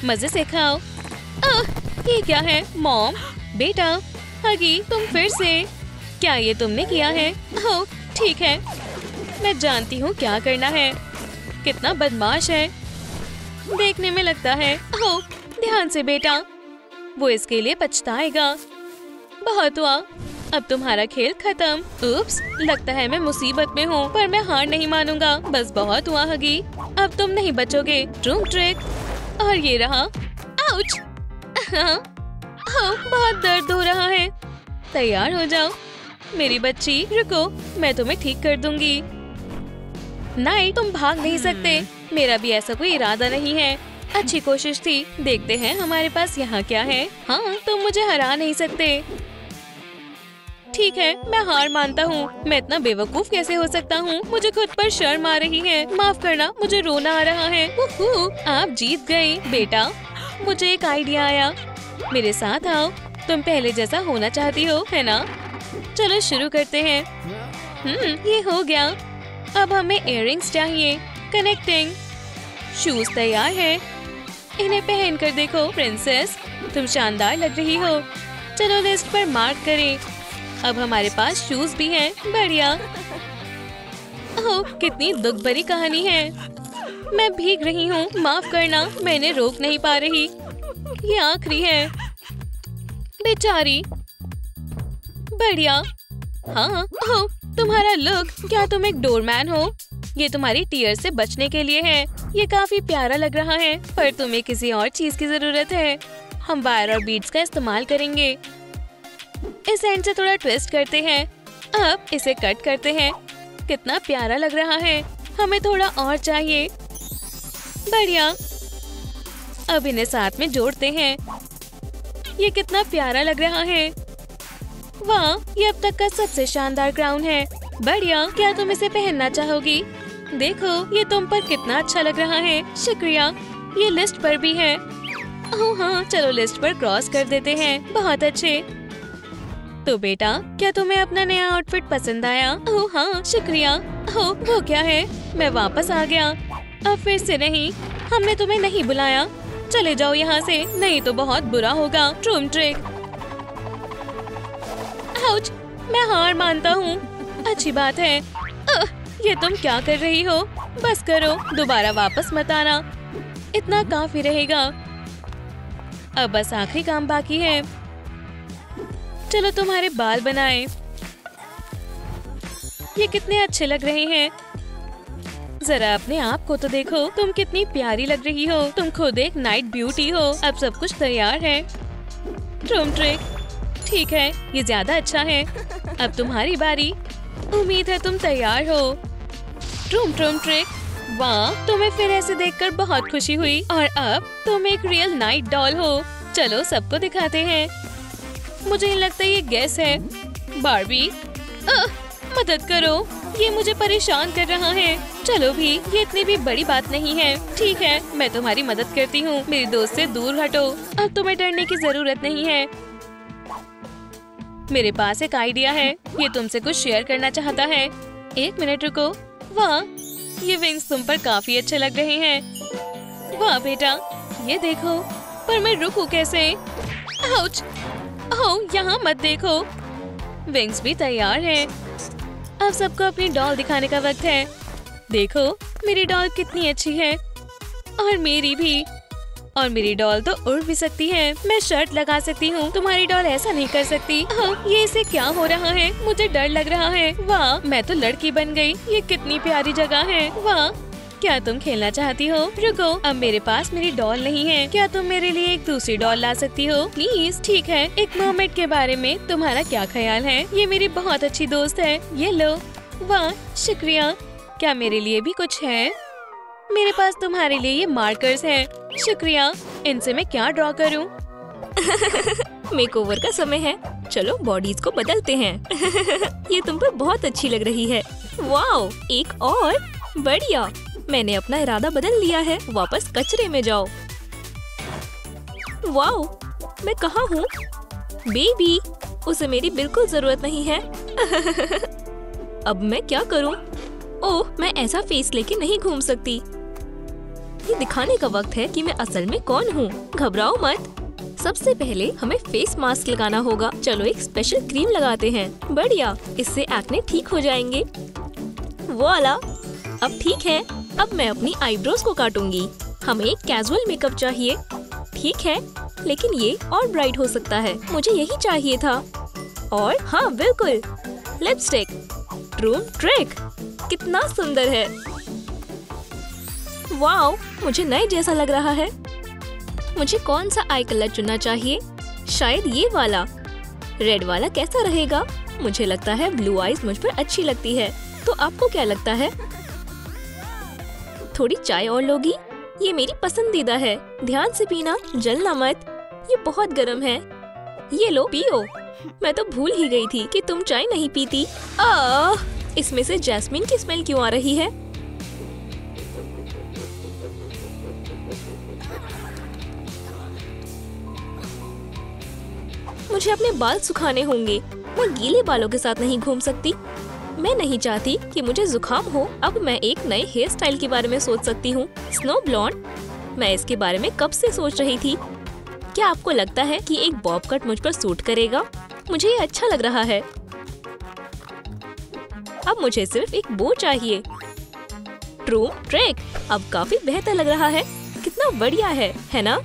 Speaker 2: मजे से खाओ। ये क्या है? मॉम, बेटा, हगी, तुम फिर से? क्या ये तुमने किया है? ओह ठीक है, मैं जानती हूँ क्या करना है। कितना बदमाश है। देखने में लगता है। ओह ध्यान से बेटा, वो इसके लिए पछताएगा। बहुत हुआ, अब तुम्हारा खेल खत्म। उप्स, लगता है मैं मुसीबत में हूँ, पर मैं हार नहीं मानूंगा। बस बहुत हुआ हगी, अब तुम नहीं बचोगे। Room trick. और ये रहा। आउच। बहुत दर्द हो रहा है। तैयार हो जाओ मेरी बच्ची। रुको, मैं तुम्हें ठीक कर दूंगी। नहीं, तुम भाग नहीं सकते। मेरा भी ऐसा कोई इरादा नहीं है। अच्छी कोशिश थी। देखते हैं हमारे पास यहाँ क्या है। हाँ, तुम मुझे हरा नहीं सकते। ठीक है, मैं हार मानता हूँ। मैं इतना बेवकूफ कैसे हो सकता हूँ? मुझे खुद पर शर्म आ रही है। माफ करना, मुझे रोना आ रहा है। आप जीत गई बेटा। मुझे एक आइडिया आया। मेरे साथ आओ। तुम पहले जैसा होना चाहती हो, है ना? चलो शुरू करते हैं। ये हो गया। अब हमें इयररिंग्स चाहिए। कनेक्टिंग। शूज तैयार है। इन्हें पहन कर देखो प्रिंसेस, तुम शानदार लग रही हो। चलो लिस्ट पर मार्क करें। अब हमारे पास शूज भी हैं। बढ़िया। ओह कितनी दुख भरी कहानी है। मैं भीग रही हूँ, माफ करना, मैंने रोक नहीं पा रही। ये आखिरी है। बेचारी। बढ़िया। हाँ, ओह तुम्हारा लुक। क्या तुम एक डोरमैन हो? ये तुम्हारी टीयर से बचने के लिए है। ये काफी प्यारा लग रहा है, पर तुम्हें किसी और चीज की जरूरत है। हम वायर और बीड्स का इस्तेमाल करेंगे। इस एंड से थोड़ा ट्विस्ट करते हैं। अब इसे कट करते हैं। कितना प्यारा लग रहा है। हमें थोड़ा और चाहिए। बढ़िया। अब इन्हें साथ में जोड़ते हैं। ये कितना प्यारा लग रहा है। वाह, ये अब तक का सबसे शानदार क्राउन है। बढ़िया। क्या तुम इसे पहनना चाहोगी? देखो ये तुम पर कितना अच्छा लग रहा है। शुक्रिया। ये लिस्ट पर भी है। ओह हाँ, चलो लिस्ट पर क्रॉस कर देते हैं। बहुत अच्छे। तो बेटा, क्या तुम्हें अपना नया आउटफिट पसंद आया? ओह हाँ, शुक्रिया। ओह वो क्या है? मैं वापस आ गया। अब फिर से नहीं, हमने तुम्हें नहीं बुलाया। चले जाओ यहाँ से, नहीं तो बहुत बुरा होगा। Room trick. आउच, मैं हार मानता हूँ। अच्छी बात है। ये तुम क्या कर रही हो? बस करो, दोबारा वापस मत आना। इतना काफी रहेगा। अब बस आखिरी काम बाकी है। चलो तुम्हारे बाल बनाए। ये कितने अच्छे लग रहे हैं। जरा अपने आप को तो देखो, तुम कितनी प्यारी लग रही हो। तुम खुद एक नाइट ब्यूटी हो। अब सब कुछ तैयार है। Room trick. ठीक है, ये ज्यादा अच्छा है। अब तुम्हारी बारी। उम्मीद है तुम तैयार हो। Room trick. वाह, तुम्हें फिर ऐसे देखकर बहुत खुशी हुई। और अब तुम एक रियल नाइट डॉल हो। चलो सबको दिखाते हैं। मुझे नहीं लगता ये गैस है। बार्बी, मदद करो, ये मुझे परेशान कर रहा है। चलो भी, ये इतनी भी बड़ी बात नहीं है। ठीक है, मैं तुम्हारी मदद करती हूँ। मेरी दोस्त से दूर हटो। अब तुम्हें डरने की जरूरत नहीं है। मेरे पास एक आइडिया है। ये तुमसे कुछ शेयर करना चाहता है। एक मिनट रुको। वाह, ये विंग्स तुम पर काफी अच्छे लग रहे हैं। वाह बेटा, ये देखो। पर मैं रुकूं कैसे? आउच! ओह, यहाँ मत देखो। विंग्स भी तैयार हैं। अब सबको अपनी डॉल दिखाने का वक्त है। देखो मेरी डॉल कितनी अच्छी है। और मेरी भी। और मेरी डॉल तो उड़ भी सकती है। मैं शर्ट लगा सकती हूँ, तुम्हारी डॉल ऐसा नहीं कर सकती। ये इसे क्या हो रहा है? मुझे डर लग रहा है। वाह, मैं तो लड़की बन गई। ये कितनी प्यारी जगह है। वाह, क्या तुम खेलना चाहती हो? रुको, अब मेरे पास मेरी डॉल नहीं है। क्या तुम मेरे लिए एक दूसरी डॉल ला सकती हो प्लीज? ठीक है। एक मर्मेड के बारे में तुम्हारा क्या ख्याल है? ये मेरी बहुत अच्छी दोस्त है। ये लो। वाह, शुक्रिया। क्या मेरे लिए भी कुछ है? मेरे पास तुम्हारे लिए ये मार्कर्स हैं। शुक्रिया। इनसे मैं क्या ड्रॉ करूं?
Speaker 1: मेकओवर का समय है। चलो बॉडीज को बदलते हैं। ये तुम पर बहुत अच्छी लग रही है। वाओ, एक और। बढ़िया, मैंने अपना इरादा बदल लिया है। वापस कचरे में जाओ। वाओ, मैं कहाँ हूँ? बेबी, उसे मेरी बिल्कुल जरूरत नहीं है। अब मैं क्या करूँ? ओह, मैं ऐसा फेस लेके नहीं घूम सकती। ये दिखाने का वक्त है कि मैं असल में कौन हूँ। घबराओ मत। सबसे पहले हमें फेस मास्क लगाना होगा। चलो एक स्पेशल क्रीम लगाते हैं। बढ़िया, इससे एक्ने ठीक हो जाएंगे। वाला, अब ठीक है। अब मैं अपनी आईब्रोज को काटूंगी। हमें एक कैजुअल मेकअप चाहिए। ठीक है, लेकिन ये और ब्राइट हो सकता है। मुझे यही चाहिए था। और हाँ, बिल्कुल, लिपस्टिक। रूम ट्रिक, कितना सुंदर है। वाओ, मुझे नए जैसा लग रहा है। मुझे कौन सा आई कलर चुनना चाहिए? शायद ये वाला। रेड वाला कैसा रहेगा? मुझे लगता है ब्लू आईज मुझ पर अच्छी लगती है। तो आपको क्या लगता है? थोड़ी चाय और लोगी? ये मेरी पसंदीदा है। ध्यान से पीना, जलना मत। ये बहुत गर्म है। ये लो, पियो। मैं तो भूल ही गई थी कि तुम चाय नहीं पीती। इसमें से जैस्मिन की स्मेल क्यों आ रही है? मुझे अपने बाल सुखाने होंगे। मैं गीले बालों के साथ नहीं घूम सकती। मैं नहीं चाहती कि मुझे जुकाम हो। अब मैं एक नए हेयर स्टाइल के बारे में सोच सकती हूँ। Snow blonde. मैं इसके बारे में कब से सोच रही थी। क्या आपको लगता है कि एक बॉब कट मुझ पर सूट करेगा? मुझे ये अच्छा लग रहा है। अब मुझे सिर्फ एक बो चाहिए। ट्रू ट्रिक, अब काफी बेहतर लग रहा है। कितना बढ़िया है ना?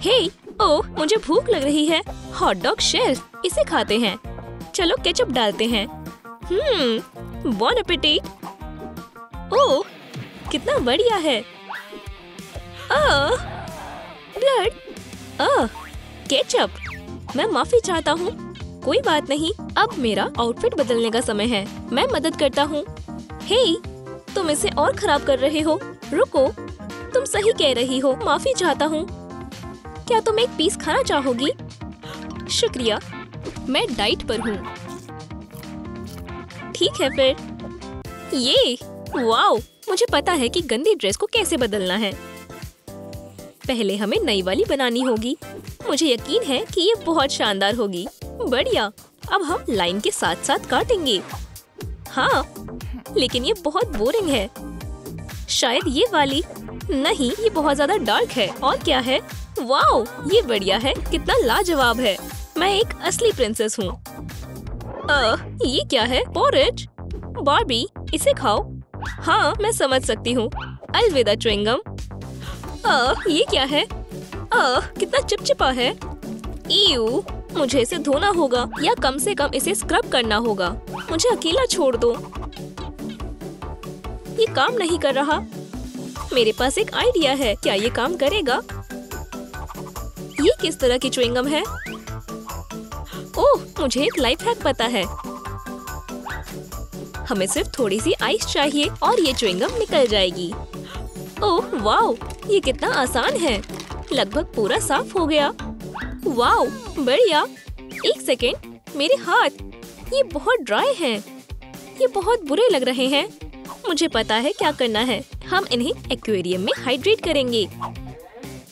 Speaker 1: हे, ओह, मुझे भूख लग रही है। हॉट डॉग शेल्स, इसे खाते हैं। चलो केचप डालते हैं। बॉन एपेटिट। ओह, कितना बढ़िया है। ब्लड। केचप। मैं माफी चाहता हूँ। कोई बात नहीं, अब मेरा आउटफिट बदलने का समय है। मैं मदद करता हूँ। हे, तुम इसे और खराब कर रहे हो। रुको, तुम सही कह रही हो। माफी चाहता हूँ। क्या तुम एक पीस खाना चाहोगी? शुक्रिया, मैं डाइट पर हूँ। ठीक है फिर। ये, वाओ, मुझे पता है कि गंदी ड्रेस को कैसे बदलना है। पहले हमें नई वाली बनानी होगी। मुझे यकीन है कि ये बहुत शानदार होगी। बढ़िया, अब हम लाइन के साथ साथ काटेंगे। हाँ, लेकिन ये बहुत बोरिंग है। शायद ये वाली। नहीं, ये बहुत ज्यादा डार्क है। और क्या है? वाओ, ये बढ़िया है। कितना लाजवाब है। मैं एक असली प्रिंसेस हूँ। ये क्या है? पोरिज। बार्बी, इसे खाओ। हाँ, मैं समझ सकती हूँ। अलविदा च्युइंगम। ये क्या है? कितना चिपचिपा है। ईयू, मुझे इसे धोना होगा या कम से कम इसे स्क्रब करना होगा। मुझे अकेला छोड़ दो। ये काम नहीं कर रहा। मेरे पास एक आइडिया है। क्या ये काम करेगा? ये किस तरह की च्युइंगम है? ओह, मुझे एक लाइफ हैक पता है। हमें सिर्फ थोड़ी सी आइस चाहिए और ये च्युइंगम निकल जाएगी। ओह वाओ, ये कितना आसान है। लगभग पूरा साफ हो गया। वाओ, बढ़िया। एक सेकेंड, मेरे हाथ, ये बहुत ड्राई हैं। ये बहुत बुरे लग रहे हैं। मुझे पता है क्या करना है। हम इन्हें एक्वेरियम में हाइड्रेट करेंगे।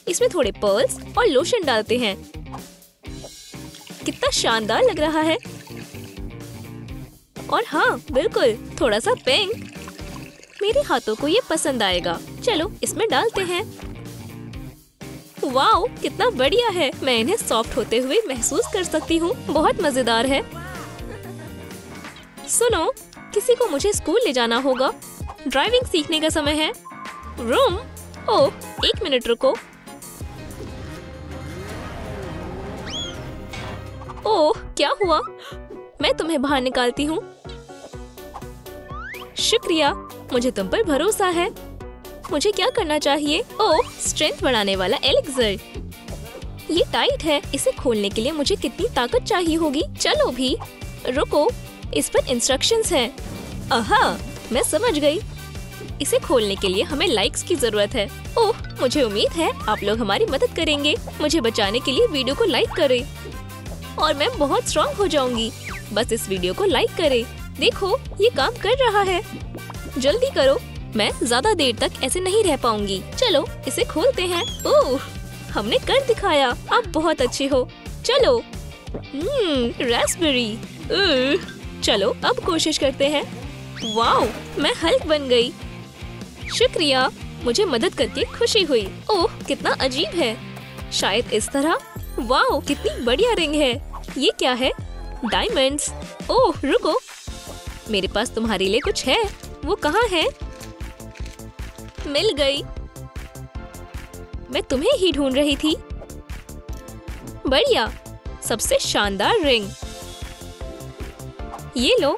Speaker 1: इसमें थोड़े पर्ल्स और लोशन डालते हैं। कितना शानदार लग रहा है। और हाँ, बिल्कुल, थोड़ा सा पिंक। मेरे हाथों को ये पसंद आएगा। चलो इसमें डालते हैं। वाओ, कितना बढ़िया है। मैं इन्हें सॉफ्ट होते हुए महसूस कर सकती हूँ। बहुत मजेदार है। सुनो, किसी को मुझे स्कूल ले जाना होगा। ड्राइविंग सीखने का समय है। रूम, ओह, 1 मिनट रुको। ओह, क्या हुआ? मैं तुम्हें बाहर निकालती हूँ। शुक्रिया, मुझे तुम पर भरोसा है। मुझे क्या करना चाहिए? ओह, स्ट्रेंथ बढ़ाने वाला एलिक्सर। ये टाइट है। इसे खोलने के लिए मुझे कितनी ताकत चाहिए होगी? चलो भी, रुको, इस पर इंस्ट्रक्शंस हैं। आहा, मैं समझ गई। इसे खोलने के लिए हमें लाइक्स की जरूरत है। ओह, मुझे उम्मीद है आप लोग हमारी मदद करेंगे। मुझे बचाने के लिए वीडियो को लाइक करें और मैं बहुत स्ट्रॉन्ग हो जाऊंगी। बस इस वीडियो को लाइक करें। देखो, ये काम कर रहा है। जल्दी करो, मैं ज्यादा देर तक ऐसे नहीं रह पाऊंगी। चलो इसे खोलते हैं। ओह, हमने कर दिखाया। आप बहुत अच्छे हो। चलो। रास्पबेरी। चलो अब कोशिश करते हैं। वाओ, मैं हल्क बन गई। शुक्रिया, मुझे मदद करके खुशी हुई। ओह, कितना अजीब है। शायद इस तरह। वाओ, कितनी बढ़िया रिंग है। ये क्या है? डायमंड्स। ओह, रुको, मेरे पास तुम्हारे लिए कुछ है। वो कहाँ है? मिल गई। मैं तुम्हें ही ढूंढ रही थी। बढ़िया, सबसे शानदार रिंग। ये लो।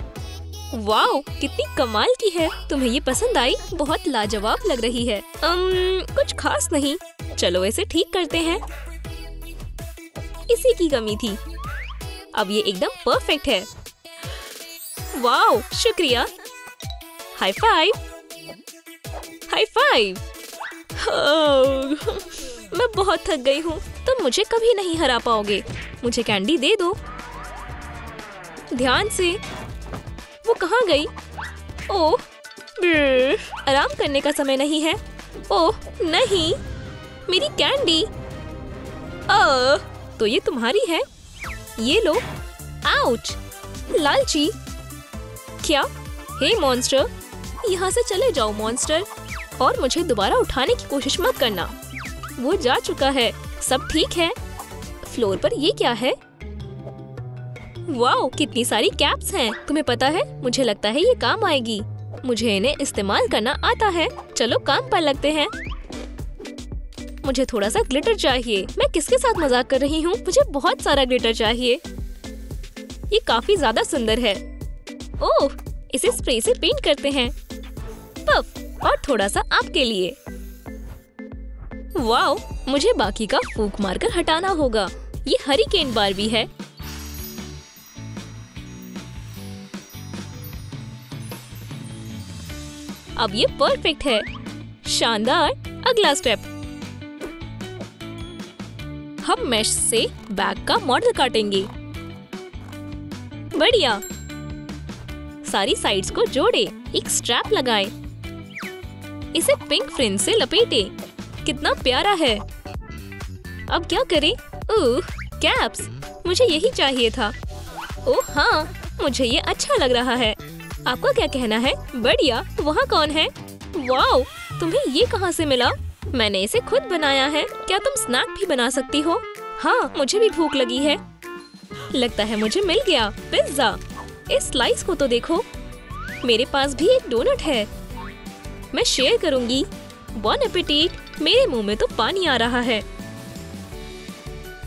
Speaker 1: वाओ, कितनी कमाल की है। तुम्हें ये पसंद आई? बहुत लाजवाब लग रही है। कुछ खास नहीं। चलो इसे ठीक करते हैं। इसी की कमी थी। अब ये एकदम परफेक्ट है। वाओ, शुक्रिया। High five. High five. मैं बहुत थक गई हूँ। तुम मुझे कभी नहीं हरा पाओगे। मुझे कैंडी दे दो। ध्यान से। वो कहाँ गई? ओह, आराम करने का समय नहीं है। ओह नहीं, मेरी कैंडी। तो ये तुम्हारी है। ये लो। आउच, लालची। क्या? हे मॉन्स्टर, यहाँ से चले जाओ मॉन्स्टर। और मुझे दोबारा उठाने की कोशिश मत करना। वो जा चुका है। सब ठीक है। फ्लोर पर ये क्या है? वाओ, कितनी सारी कैप्स हैं। तुम्हें पता है, मुझे लगता है ये काम आएगी। मुझे इन्हें इस्तेमाल करना आता है। चलो काम पर लगते हैं। मुझे थोड़ा सा ग्लिटर चाहिए। मैं किसके साथ मजाक कर रही हूँ? मुझे बहुत सारा ग्लिटर चाहिए। ये काफी ज्यादा सुंदर है। ओह, इसे स्प्रे से पेंट करते हैं। पफ, और थोड़ा सा आपके लिए। वाओ, मुझे बाकी का फूंक मारकर हटाना होगा। ये हरिकेन बारबी है। अब ये परफेक्ट है। शानदार। अगला स्टेप, हम मेश से बैग का मॉडल काटेंगे। बढ़िया। सारी साइड्स को जोड़े, एक स्ट्रैप लगाएं। इसे पिंक फ्रिंज से लपेटे। कितना प्यारा है। अब क्या करें? कैप्स, मुझे यही चाहिए था। ओह हाँ, मुझे ये अच्छा लग रहा है। आपका क्या कहना है? बढ़िया। वहाँ कौन है? वाओ, तुम्हें ये कहाँ से मिला? मैंने इसे खुद बनाया है। क्या तुम स्नैक भी बना सकती हो? हाँ, मुझे भी भूख लगी है। लगता है मुझे मिल गया पिज्जा। इस स्लाइस को तो देखो। मेरे पास भी एक डोनट है। मैं शेयर करूंगी। बॉन एपेटीट। मेरे मुंह में तो पानी आ रहा है।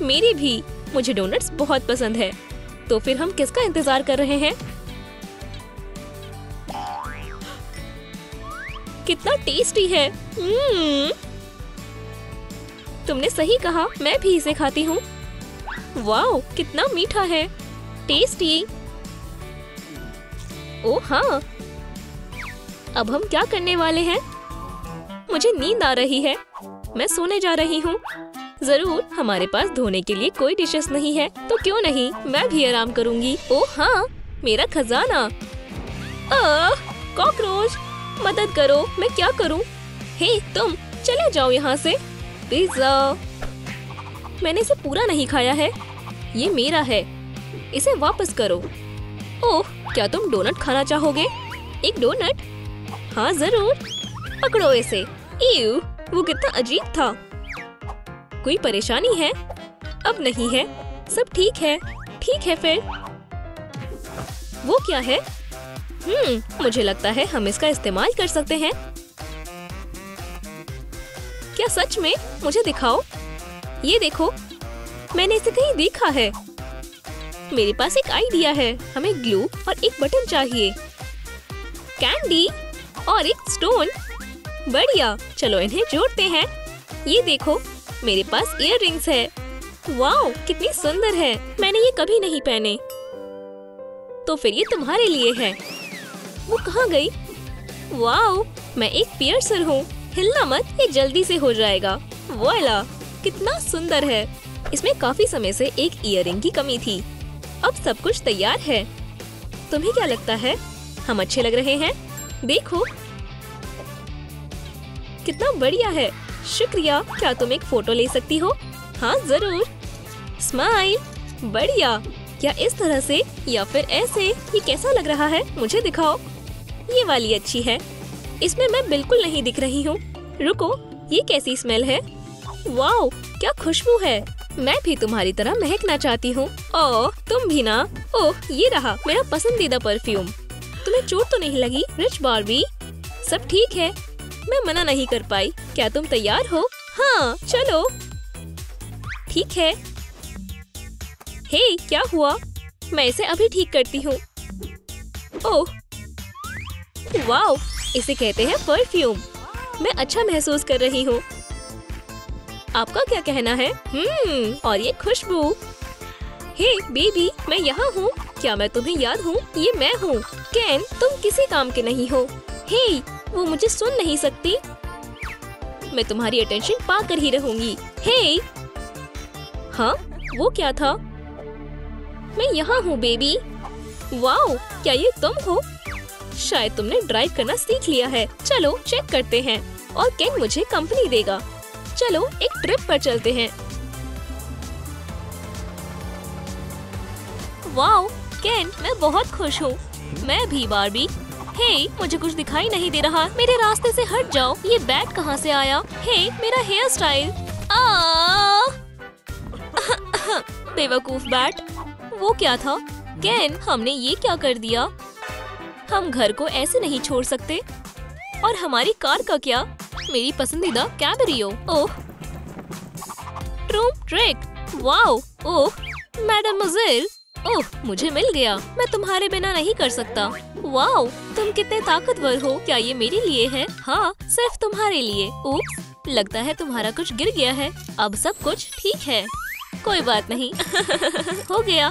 Speaker 1: मेरी भी। मुझे डोनट्स बहुत पसंद है। तो फिर हम किसका इंतजार कर रहे हैं? कितना टेस्टी है। तुमने सही कहा, मैं भी इसे खाती हूँ। वाओ, कितना मीठा है। टेस्टी। ओह हाँ, अब हम क्या करने वाले हैं? मुझे नींद आ रही है। मैं सोने जा रही हूँ। जरूर, हमारे पास धोने के लिए कोई डिशेस नहीं है, तो क्यों नहीं, मैं भी आराम करूँगी। ओह हाँ, मेरा खजाना। कॉकरोच, मदद करो। मैं क्या करूँ? हे तुम, चले जाओ यहाँ से। पिज्जा। मैंने इसे पूरा नहीं खाया है। ये मेरा है। इसे वापस करो। ओह, क्या तुम डोनट खाना चाहोगे? एक डोनट? हाँ जरूर। पकड़ो इसे। इव, वो कितना अजीब था। कोई परेशानी है? अब नहीं है। सब ठीक है। ठीक है फिर। वो क्या है? मुझे लगता है हम इसका इस्तेमाल कर सकते हैं। क्या सच में? मुझे दिखाओ। ये देखो, मैंने इसे कहीं देखा है। मेरे पास एक आइडिया है। हमें ग्लू और एक बटन चाहिए, कैंडी और एक स्टोन। बढ़िया, चलो इन्हें जोड़ते हैं। ये देखो, मेरे पास इयररिंग्स है। वाओ, कितनी सुंदर है। मैंने ये कभी नहीं पहने। तो फिर ये तुम्हारे लिए है। वो कहाँ गई? वाओ, मैं एक पियर्सर हूँ। हिलना मत, ये जल्दी से हो जाएगा। वॉला, कितना सुंदर है। इसमें काफी समय से एक इयररिंग की कमी थी। अब सब कुछ तैयार है। तुम्हें क्या लगता है, हम अच्छे लग रहे हैं? देखो कितना बढ़िया है। शुक्रिया। क्या तुम एक फोटो ले सकती हो? हाँ जरूर। स्माइल। बढ़िया। क्या इस तरह से या फिर ऐसे? ये कैसा लग रहा है? मुझे दिखाओ। ये वाली अच्छी है। इसमें मैं बिल्कुल नहीं दिख रही हूँ। रुको, ये कैसी स्मेल है? वाओ, क्या खुशबू है। मैं भी तुम्हारी तरह महकना चाहती हूँ। ओह, तुम भी ना। ओह, ये रहा मेरा पसंदीदा परफ्यूम। तुम्हें चोट तो नहीं लगी रिच बार्बी? सब ठीक है। मैं मना नहीं कर पाई। क्या तुम तैयार हो? हाँ, चलो। ठीक है। हे, क्या हुआ? मैं इसे अभी ठीक करती हूँ। ओह, वाओ, इसे कहते हैं परफ्यूम। मैं अच्छा महसूस कर रही हूँ। आपका क्या कहना है? और ये खुशबू। हे बेबी, मैं यहाँ हूँ। क्या मैं तुम्हें याद हूँ? ये मैं हूँ। केन, तुम किसी काम के नहीं हो। हे, वो मुझे सुन नहीं सकती। मैं तुम्हारी अटेंशन पाकर ही रहूंगी। हे, हाँ, वो क्या था? मैं यहाँ हूँ बेबी। वाओ, क्या ये तुम हो? शायद तुमने ड्राइव करना सीख लिया है। चलो चेक करते हैं और केन मुझे कंपनी देगा। चलो एक ट्रिप पर चलते हैं। वाओ केन, मैं बहुत खुश हूँ। मैं भी बार्बी। हे, मुझे कुछ दिखाई नहीं दे रहा। मेरे रास्ते से हट जाओ। ये बैट कहाँ से आया? हे, मेरा हेयर स्टाइल। बेवकूफ बैट। वो क्या था? केन, हमने ये क्या कर दिया? हम घर को ऐसे नहीं छोड़ सकते। और हमारी कार का क्या? मेरी पसंदीदा कैबरियो। ओह, ट्रूम ट्रिक। वाओ, ओह, मैडमोजेल। ओह, मुझे मिल गया। मैं तुम्हारे बिना नहीं कर सकता। वाओ, तुम कितने ताकतवर हो। क्या ये मेरे लिए है? हाँ, सिर्फ तुम्हारे लिए। उप्स, लगता है तुम्हारा कुछ गिर गया है। अब सब कुछ ठीक है। कोई बात नहीं। हो गया,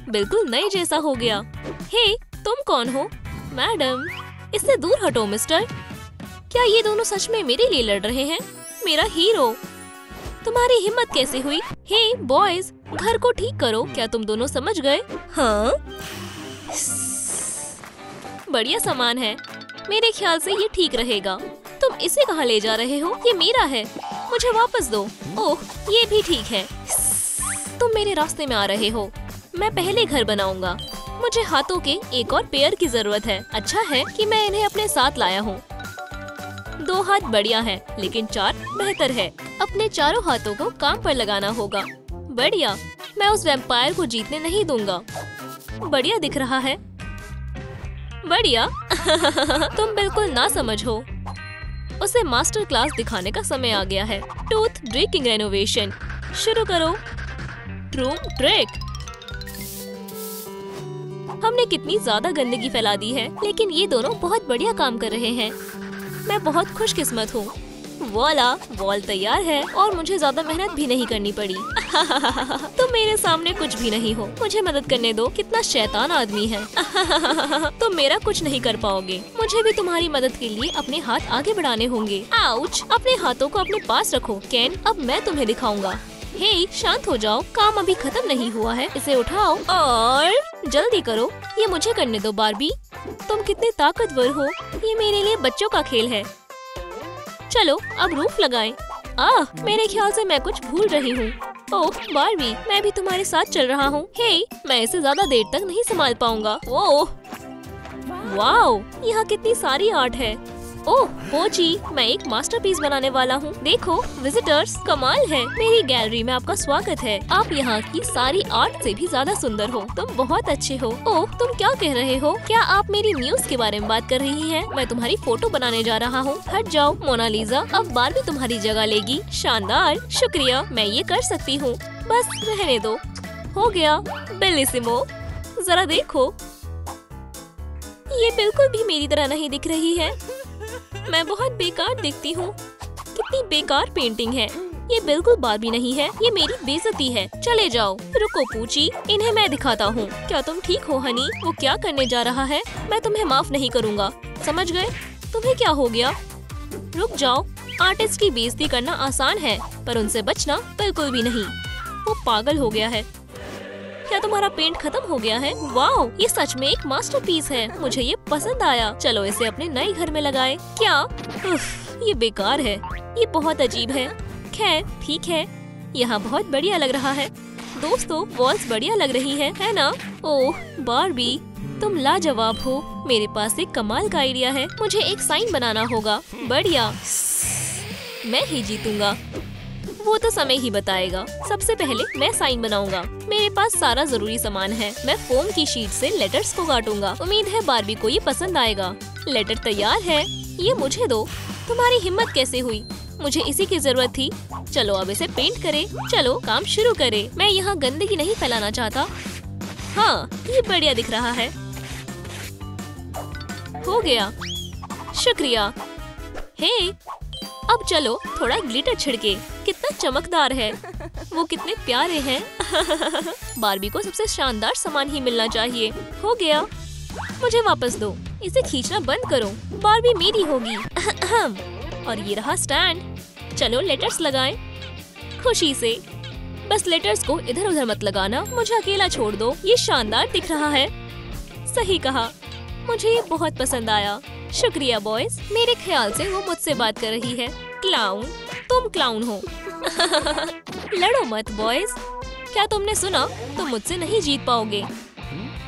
Speaker 1: बिल्कुल नए जैसा हो गया। हे, तुम कौन हो? मैडम, इससे दूर हटो मिस्टर। क्या ये दोनों सच में मेरे लिए लड़ रहे हैं? मेरा हीरो। तुम्हारी हिम्मत कैसे हुई? हे बॉयज, घर को ठीक करो। क्या तुम दोनों समझ गए? हाँ, बढ़िया सामान है। मेरे ख्याल से ये ठीक रहेगा। तुम इसे कहाँ ले जा रहे हो? ये मेरा है, मुझे वापस दो। ओह, ये भी ठीक है। तुम मेरे रास्ते में आ रहे हो। मैं पहले घर बनाऊंगा। मुझे हाथों के एक और पेयर की जरूरत है। अच्छा है कि मैं इन्हें अपने साथ लाया हूँ। 2 हाथ बढ़िया है, लेकिन 4 बेहतर है। अपने चारों हाथों को काम पर लगाना होगा। बढ़िया, मैं उस वैम्पायर को जीतने नहीं दूंगा। बढ़िया दिख रहा है। बढ़िया। तुम बिल्कुल ना समझ हो। उसे मास्टर क्लास दिखाने का समय आ गया है। टूथ ड्रिंकिंग रेनोवेशन शुरू करो। ट्रूम ट्रिक। हमने कितनी ज्यादा गंदगी फैला दी है, लेकिन ये दोनों बहुत बढ़िया काम कर रहे हैं। मैं बहुत खुशकिस्मत हूँ। वॉला, वॉल तैयार है और मुझे ज्यादा मेहनत भी नहीं करनी पड़ी। तुम मेरे सामने कुछ भी नहीं हो। मुझे मदद करने दो। कितना शैतान आदमी है। तुम मेरा कुछ नहीं कर पाओगे। मुझे भी तुम्हारी मदद के लिए अपने हाथ आगे बढ़ाने होंगे। आउच! अपने हाथों को अपने पास रखो। केन, अब मैं तुम्हें दिखाऊंगा। हे, शांत हो जाओ। काम अभी खत्म नहीं हुआ है। इसे उठाओ और जल्दी करो। ये मुझे करने दो बार्बी। तुम कितने ताकतवर हो। ये मेरे लिए बच्चों का खेल है। चलो अब रूफ लगाएं। मेरे ख्याल से मैं कुछ भूल रही हूँ। ओह बार्बी, मैं भी तुम्हारे साथ चल रहा हूँ। हे, मैं इसे ज्यादा देर तक नहीं संभाल पाऊंगा। ओह वाओ, यहाँ कितनी सारी आर्ट है। ओह पोची, मैं एक मास्टरपीस बनाने वाला हूँ। देखो विजिटर्स, कमाल है। मेरी गैलरी में आपका स्वागत है। आप यहाँ की सारी आर्ट से भी ज्यादा सुंदर हो। तुम बहुत अच्छे हो। ओह तुम क्या कह रहे हो? क्या आप मेरी न्यूज के बारे में बात कर रही हैं? मैं तुम्हारी फोटो बनाने जा रहा हूँ। हट जाओ मोनालिसा, अब बारबी तुम्हारी जगह लेगी। शानदार, शुक्रिया, मैं ये कर सकती हूँ। बस रहने दो। हो गया बेलिसिमो। जरा देखो, ये बिल्कुल भी मेरी तरह नहीं दिख रही है। मैं बहुत बेकार दिखती हूँ। कितनी बेकार पेंटिंग है। ये बिल्कुल बारबी नहीं है, ये मेरी बेइज्जती है। चले जाओ। रुको पूची, इन्हें मैं दिखाता हूँ। क्या तुम ठीक हो हनी? वो क्या करने जा रहा है? मैं तुम्हें माफ नहीं करूँगा, समझ गए? तुम्हें क्या हो गया? रुक जाओ। आर्टिस्ट की बेइज्जती करना आसान है, पर उनसे बचना बिल्कुल भी नहीं। वो पागल हो गया है। क्या तुम्हारा पेंट खत्म हो गया है? वाओ, ये सच में एक मास्टरपीस है। मुझे ये पसंद आया। चलो इसे अपने नए घर में लगाएं। क्या? उफ, ये बेकार है। ये बहुत अजीब है। खैर ठीक है, यहाँ बहुत बढ़िया लग रहा है। दोस्तों वॉल्स बढ़िया लग रही है ना? ओह बारबी, तुम लाजवाब हो। मेरे पास एक कमाल का आइडिया है। मुझे एक साइन बनाना होगा। बढ़िया, मैं ही जीतूंगा। वो तो समय ही बताएगा। सबसे पहले मैं साइन बनाऊंगा। मेरे पास सारा जरूरी सामान है। मैं फोम की शीट से लेटर्स को काटूंगा। उम्मीद है बारबी को ये पसंद आएगा। लेटर तैयार है। ये मुझे दो। तुम्हारी हिम्मत कैसे हुई? मुझे इसी की जरूरत थी। चलो अब इसे पेंट करें। चलो काम शुरू करें। मैं यहाँ गंदगी नहीं फैलाना चाहता। हाँ, ये बढ़िया दिख रहा है। हो गया, शुक्रिया। हे, अब चलो थोड़ा ग्लिटर छिड़के। कितना चमकदार है। वो कितने प्यारे हैं। बारबी को सबसे शानदार सामान ही मिलना चाहिए। हो गया, मुझे वापस दो। इसे खींचना बंद करो। बारबी मेरी होगी। और ये रहा स्टैंड। चलो लेटर्स लगाएं। खुशी से। बस लेटर्स को इधर उधर मत लगाना। मुझे अकेला छोड़ दो। ये शानदार दिख रहा है। सही कहा, मुझे ये बहुत पसंद आया। शुक्रिया बॉयज। मेरे ख्याल से वो मुझसे बात कर रही है। क्लाउन, तुम क्लाउन हो। लड़ो मत बॉयज। क्या तुमने सुना? तुम मुझसे नहीं जीत पाओगे।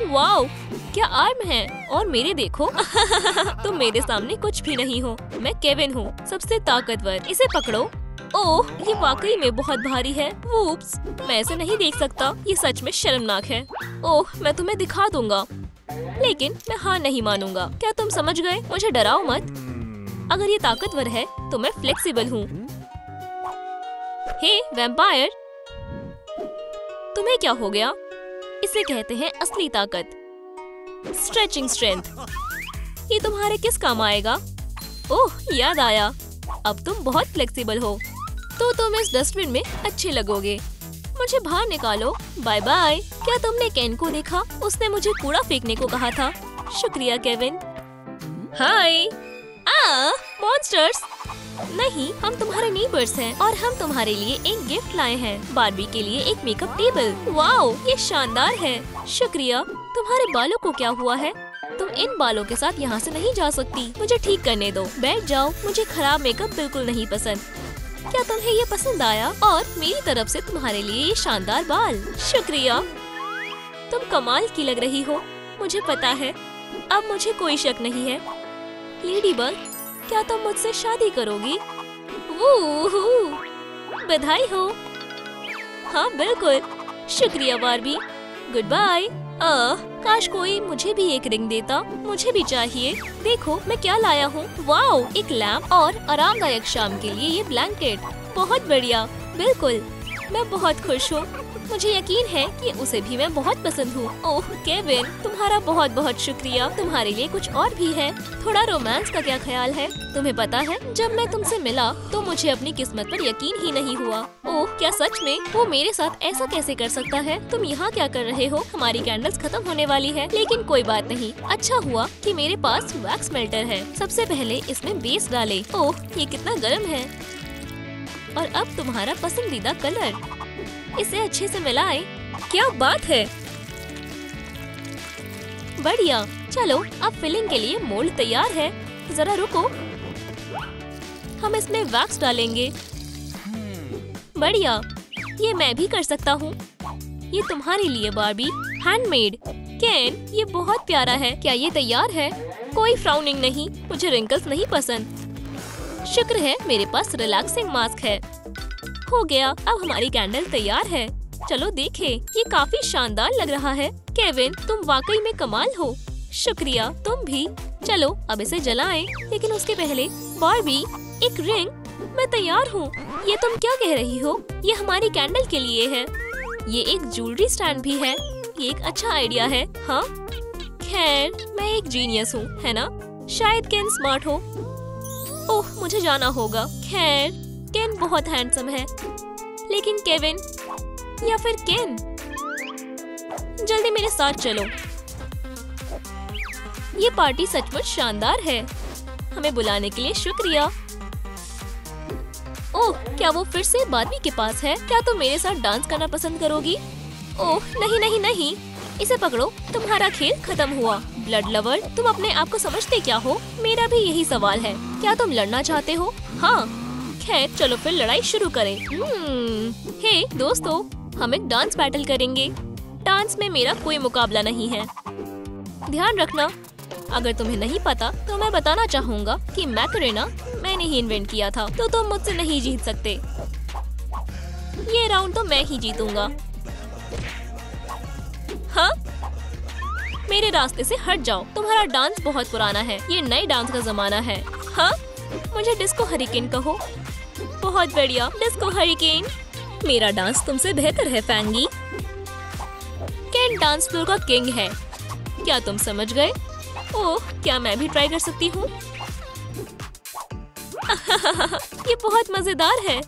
Speaker 1: वाओ, क्या आर्म है। और मेरे देखो। तुम मेरे सामने कुछ भी नहीं हो। मैं केविन हूँ, सबसे ताकतवर। इसे पकड़ो। ओह, ये वाकई में बहुत भारी है। वूप्स, मैं इसे नहीं देख सकता। ये सच में शर्मनाक है। ओह, मैं तुम्हें दिखा दूंगा, लेकिन मैं हार नहीं मानूंगा। क्या तुम समझ गए? मुझे डराओ मत। अगर ये ताकतवर है तो मैं फ्लेक्सिबल हूँ। हे वैम्पायर, तुम्हें क्या हो गया? इसे कहते हैं असली ताकत, स्ट्रेचिंग स्ट्रेंथ। ये तुम्हारे किस काम आएगा? ओह, याद आया। अब तुम बहुत फ्लेक्सिबल हो, तो तुम इस डस्टबिन में अच्छे लगोगे। मुझे बाहर निकालो। Bye bye. क्या तुमने केन को देखा? उसने मुझे कूड़ा फेंकने को कहा था। शुक्रिया केविन। हाय। मॉन्स्टर्स। नहीं, हम तुम्हारे नेबर्स हैं और हम तुम्हारे लिए एक गिफ्ट लाए हैं। बारबी के लिए एक मेकअप टेबल। वाओ, ये शानदार है। शुक्रिया। तुम्हारे बालों को क्या हुआ है? तुम इन बालों के साथ यहाँ से नहीं जा सकती। मुझे ठीक करने दो। बैठ जाओ। मुझे खराब मेकअप बिल्कुल नहीं पसंद। क्या तुम्हें ये पसंद आया? और मेरी तरफ से तुम्हारे लिए ये शानदार बाल। शुक्रिया। तुम कमाल की लग रही हो। मुझे पता है। अब मुझे कोई शक नहीं है। लेडीबग, क्या तुम मुझसे शादी करोगी? वूहू, बधाई हो। हाँ बिल्कुल। शुक्रिया बारबी। Good bye. काश कोई मुझे भी एक रिंग देता। मुझे भी चाहिए। देखो मैं क्या लाया हूँ। वाओ, एक लैम्प और आरामदायक शाम के लिए ये ब्लैंकेट। बहुत बढ़िया। बिल्कुल, मैं बहुत खुश हूँ। मुझे यकीन है कि उसे भी मैं बहुत पसंद हूँ। ओह केविन, तुम्हारा बहुत बहुत शुक्रिया। तुम्हारे लिए कुछ और भी है। थोड़ा रोमांस का क्या ख्याल है? तुम्हें पता है, जब मैं तुमसे मिला तो मुझे अपनी किस्मत पर यकीन ही नहीं हुआ। ओह, क्या सच में? वो मेरे साथ ऐसा कैसे कर सकता है? तुम यहाँ क्या कर रहे हो? हमारी कैंडल्स खत्म होने वाली है। लेकिन कोई बात नहीं। अच्छा हुआ कि मेरे पास वैक्स मेल्टर है। सबसे पहले इसमें बेस डाले। ओह, ये कितना गर्म है। और अब तुम्हारा पसंदीदा कलर। इसे अच्छे से मिलाएं। क्या बात है। बढ़िया। चलो अब फिलिंग के लिए मोल्ड तैयार है। जरा रुको, हम इसमें वैक्स डालेंगे। बढ़िया, ये मैं भी कर सकता हूँ। ये तुम्हारे लिए बारबी, हैंडमेड। केन, ये बहुत प्यारा है। क्या ये तैयार है? कोई फ्राउनिंग नहीं, मुझे रिंकल्स नहीं पसंद। शुक्र है मेरे पास रिलैक्सिंग मास्क है। हो गया, अब हमारी कैंडल तैयार है। चलो देखें, ये काफी शानदार लग रहा है। केविन, तुम वाकई में कमाल हो। शुक्रिया, तुम भी। चलो अब इसे जलाएं, लेकिन उसके पहले बारबी, एक रिंग। मैं तैयार हूँ। ये तुम क्या कह रही हो? ये हमारी कैंडल के लिए है। ये एक ज्वेलरी स्टैंड भी है। ये एक अच्छा आइडिया है। हाँ, खैर मैं एक जीनियस हूँ, है ना? शायद केन स्मार्ट हो। ओह, मुझे जाना होगा। खैर, केन बहुत हैंडसम है, लेकिन केविन या फिर केन, जल्दी मेरे साथ चलो। ये पार्टी सचमुच शानदार है। हमें बुलाने के लिए शुक्रिया। ओह, क्या वो फिर से बारबी के पास है? क्या तुम मेरे साथ डांस करना पसंद करोगी? ओह नहीं नहीं नहीं, इसे पकड़ो। तुम्हारा खेल खत्म हुआ। ब्लड लवर, तुम अपने आप को समझते क्या हो? मेरा भी यही सवाल है। क्या तुम लड़ना चाहते हो? हाँ, खैर चलो फिर लड़ाई शुरू करें। हे दोस्तों, हम एक डांस बैटल करेंगे। डांस में मेरा कोई मुकाबला नहीं है। ध्यान रखना, अगर तुम्हें नहीं पता तो मैं बताना चाहूँगा कि मैकरेना मैंने ही इन्वेंट किया था, तो तुम मुझसे नहीं जीत सकते। ये राउंड तो मैं ही जीतूंगा। हाँ, मेरे रास्ते से हट जाओ। तुम्हारा डांस बहुत पुराना है। ये नए डांस का जमाना है। हाँ, मुझे डिस्को हरिकेन कहो। बहुत बढ़िया, डिस्को हरिकेन। मेरा डांस तुमसे बेहतर है फैंगी। केन डांस फ्लोर का किंग है। क्या तुम समझ गए? ओह, क्या मैं भी ट्राई कर सकती हूँ? ये बहुत मजेदार है।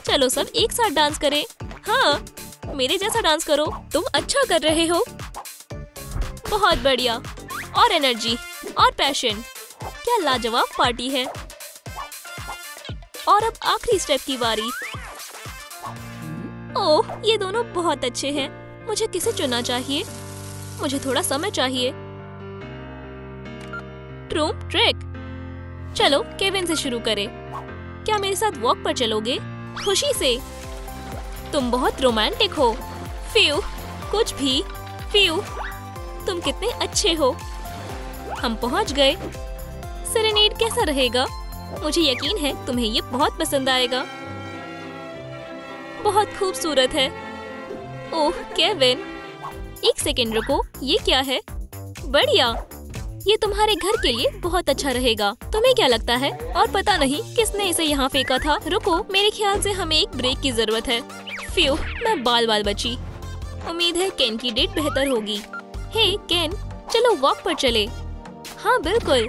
Speaker 1: चलो सब एक साथ डांस करें। हाँ, मेरे जैसा डांस करो। तुम अच्छा कर रहे हो। बहुत बढ़िया। और एनर्जी और पैशन। क्या लाजवाब पार्टी है। और अब आखिरी स्टेप की बारी। ओह, ये दोनों बहुत अच्छे हैं। मुझे किसे चुनना चाहिए? मुझे थोड़ा समय चाहिए। ट्रूम ट्रिक। चलो केविन से शुरू करें। क्या मेरे साथ वॉक पर चलोगे? खुशी से। तुम बहुत रोमांटिक हो। फ्यू, कुछ भी। फ्यू, तुम कितने अच्छे हो। हम पहुंच गए। सेरेनेड कैसा रहेगा? मुझे यकीन है तुम्हें ये बहुत पसंद आएगा। बहुत खूबसूरत है। ओह केविन, एक सेकेंड रुको। ये क्या है? बढ़िया, ये तुम्हारे घर के लिए बहुत अच्छा रहेगा। तुम्हें क्या लगता है? और पता नहीं किसने इसे यहाँ फेंका था। रुको, मेरे ख्याल से हमें एक ब्रेक की जरूरत है। फ्यू, मैं बाल बाल बची। उम्मीद है केन की डेट बेहतर होगी। हे केन, चलो वॉक पर चले। हाँ बिल्कुल।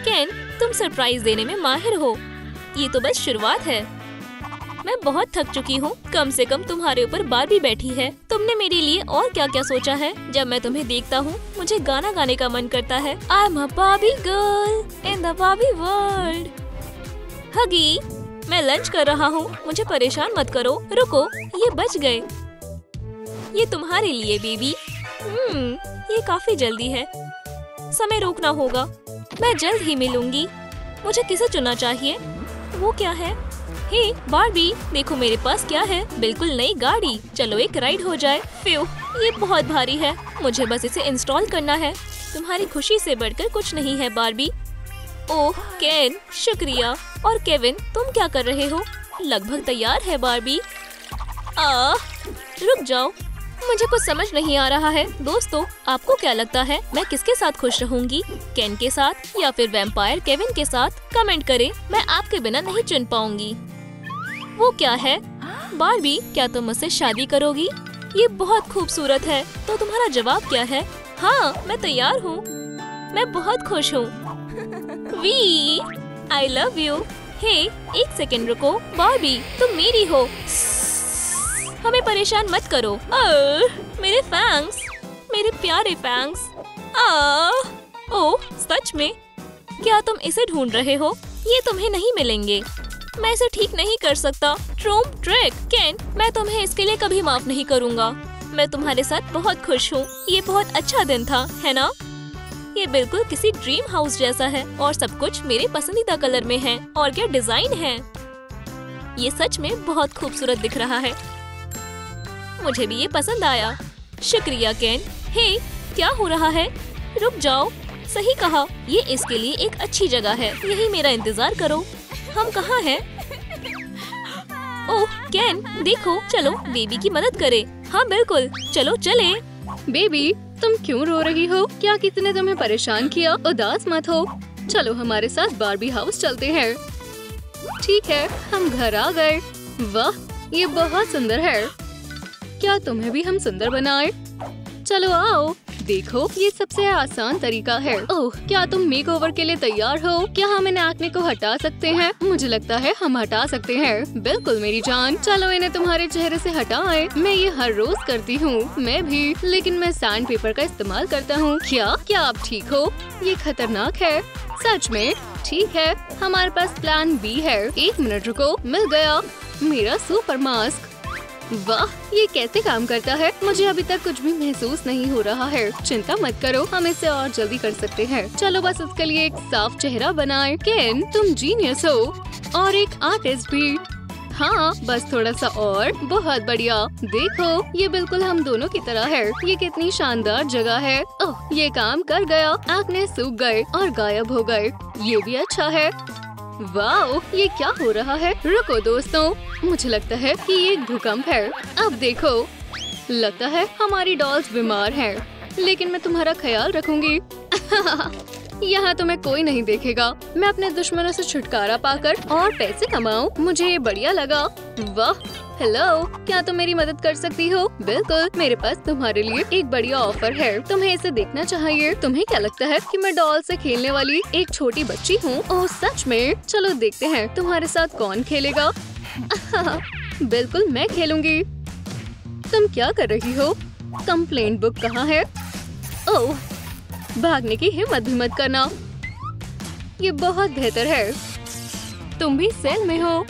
Speaker 1: केन, तुम सरप्राइज देने में माहिर हो। ये तो बस शुरुआत है। मैं बहुत थक चुकी हूँ। कम से कम तुम्हारे ऊपर बारबी बैठी है। तुमने मेरे लिए और क्या क्या सोचा है? जब मैं तुम्हें देखता हूँ मुझे गाना गाने का मन करता है। I am a Barbie girl in the Barbie world. हगी, मैं लंच कर रहा हूँ। मुझे परेशान मत करो। रुको, ये बच गए। ये तुम्हारे लिए बेबी। ये काफी जल्दी है। समय रोकना होगा। मैं जल्द ही मिलूंगी। मुझे किसे चुनना चाहिए? वो क्या है? हे बारबी, देखो मेरे पास क्या है। बिल्कुल नई गाड़ी। चलो एक राइड हो जाए। फ्यू, ये बहुत भारी है। मुझे बस इसे इंस्टॉल करना है। तुम्हारी खुशी से बढ़कर कुछ नहीं है बारबी। ओह केन, शुक्रिया। और केविन, तुम क्या कर रहे हो? लगभग तैयार है बारबी। रुक जाओ, मुझे कुछ समझ नहीं आ रहा है। दोस्तों, आपको क्या लगता है मैं किसके साथ खुश रहूंगी? केन के साथ या फिर वैम्पायर केविन के साथ? कमेंट करें। मैं आपके बिना नहीं चुन पाऊंगी। वो क्या है? बारबी, क्या तुम मुझसे शादी करोगी? ये बहुत खूबसूरत है। तो तुम्हारा जवाब क्या है? हाँ, मैं तैयार हूँ। मैं बहुत खुश हूँ। We, I love you. Hey, एक सेकेंड रुको। बारबी, तुम मेरी हो। हमें परेशान मत करो। मेरे फैंग्स, मेरे प्यारे फैंग्स। ओह, सच में? क्या तुम इसे ढूंढ रहे हो? ये तुम्हें नहीं मिलेंगे। मैं इसे ठीक नहीं कर सकता। ट्रूम ट्रिक। केन, मैं तुम्हें इसके लिए कभी माफ नहीं करूँगा। मैं तुम्हारे साथ बहुत खुश हूँ। ये बहुत अच्छा दिन था, है ना? ये बिल्कुल किसी ड्रीम हाउस जैसा है और सब कुछ मेरे पसंदीदा कलर में है। और क्या डिजाइन है। ये सच में बहुत खूबसूरत दिख रहा है। मुझे भी ये पसंद आया। शुक्रिया केन। हे, क्या हो रहा है? रुक जाओ। सही कहा, ये इसके लिए एक अच्छी जगह है। यही मेरा इंतजार करो। हम कहाँ हैं? ओह केन, देखो, चलो बेबी की मदद करें। हाँ बिल्कुल, चलो चले।
Speaker 3: बेबी, तुम क्यों रो रही हो? क्या किसी ने तुम्हें परेशान किया? उदास मत हो। चलो हमारे साथ बार्बी हाउस चलते हैं। ठीक है, हम घर आ गए। वाह, ये बहुत सुंदर है। क्या तुम्हें भी हम सुंदर बनाए? चलो आओ, देखो ये सबसे आसान तरीका है। ओह, क्या तुम मेकओवर के लिए तैयार हो? क्या हम इन एक्ने को हटा सकते हैं? मुझे लगता है हम हटा सकते हैं। बिल्कुल मेरी जान, चलो इन्हें तुम्हारे चेहरे से हटाएं। मैं ये हर रोज करती हूँ। मैं भी, लेकिन मैं सैंड पेपर का इस्तेमाल करता हूँ। क्या आप ठीक हो? ये खतरनाक है। सच में? ठीक है, हमारे पास प्लान बी है। 1 मिनट रुको, मिल गया मेरा सुपर मास्क। वाह, ये कैसे काम करता है? मुझे अभी तक कुछ भी महसूस नहीं हो रहा है। चिंता मत करो, हम इसे और जल्दी कर सकते हैं। चलो बस इसके लिए एक साफ चेहरा बनाएं। केन, तुम जीनियस हो और एक आर्टिस्ट भी। हाँ, बस थोड़ा सा और। बहुत बढ़िया। देखो, ये बिल्कुल हम दोनों की तरह है। ये कितनी शानदार जगह है। ओह, ये काम कर गया। एक्ने सूख गए और गायब हो गए। ये भी अच्छा है। वाओ, ये क्या हो रहा है? रुको दोस्तों, मुझे लगता है कि ये एक भूकंप है। अब देखो, लगता है हमारी डॉल्स बीमार हैं, लेकिन मैं तुम्हारा ख्याल रखूंगी। यहाँ तुम्हें कोई नहीं देखेगा। मैं अपने दुश्मनों से छुटकारा पाकर और पैसे कमाऊं। मुझे ये बढ़िया लगा। वाह, हेलो, क्या तुम मेरी मदद कर सकती हो? बिल्कुल, मेरे पास तुम्हारे लिए एक बढ़िया ऑफर है। तुम्हें इसे देखना चाहिए। तुम्हें क्या लगता है कि मैं डॉल से खेलने वाली एक छोटी बच्ची हूँ? ओह सच में? चलो देखते हैं तुम्हारे साथ कौन खेलेगा। बिल्कुल मैं खेलूंगी। तुम क्या कर रही हो? कंप्लेंट बुक कहाँ है? ओह, भागने की हिम्मत भी मत करना। ये बहुत बेहतर है। तुम भी सेल में हो।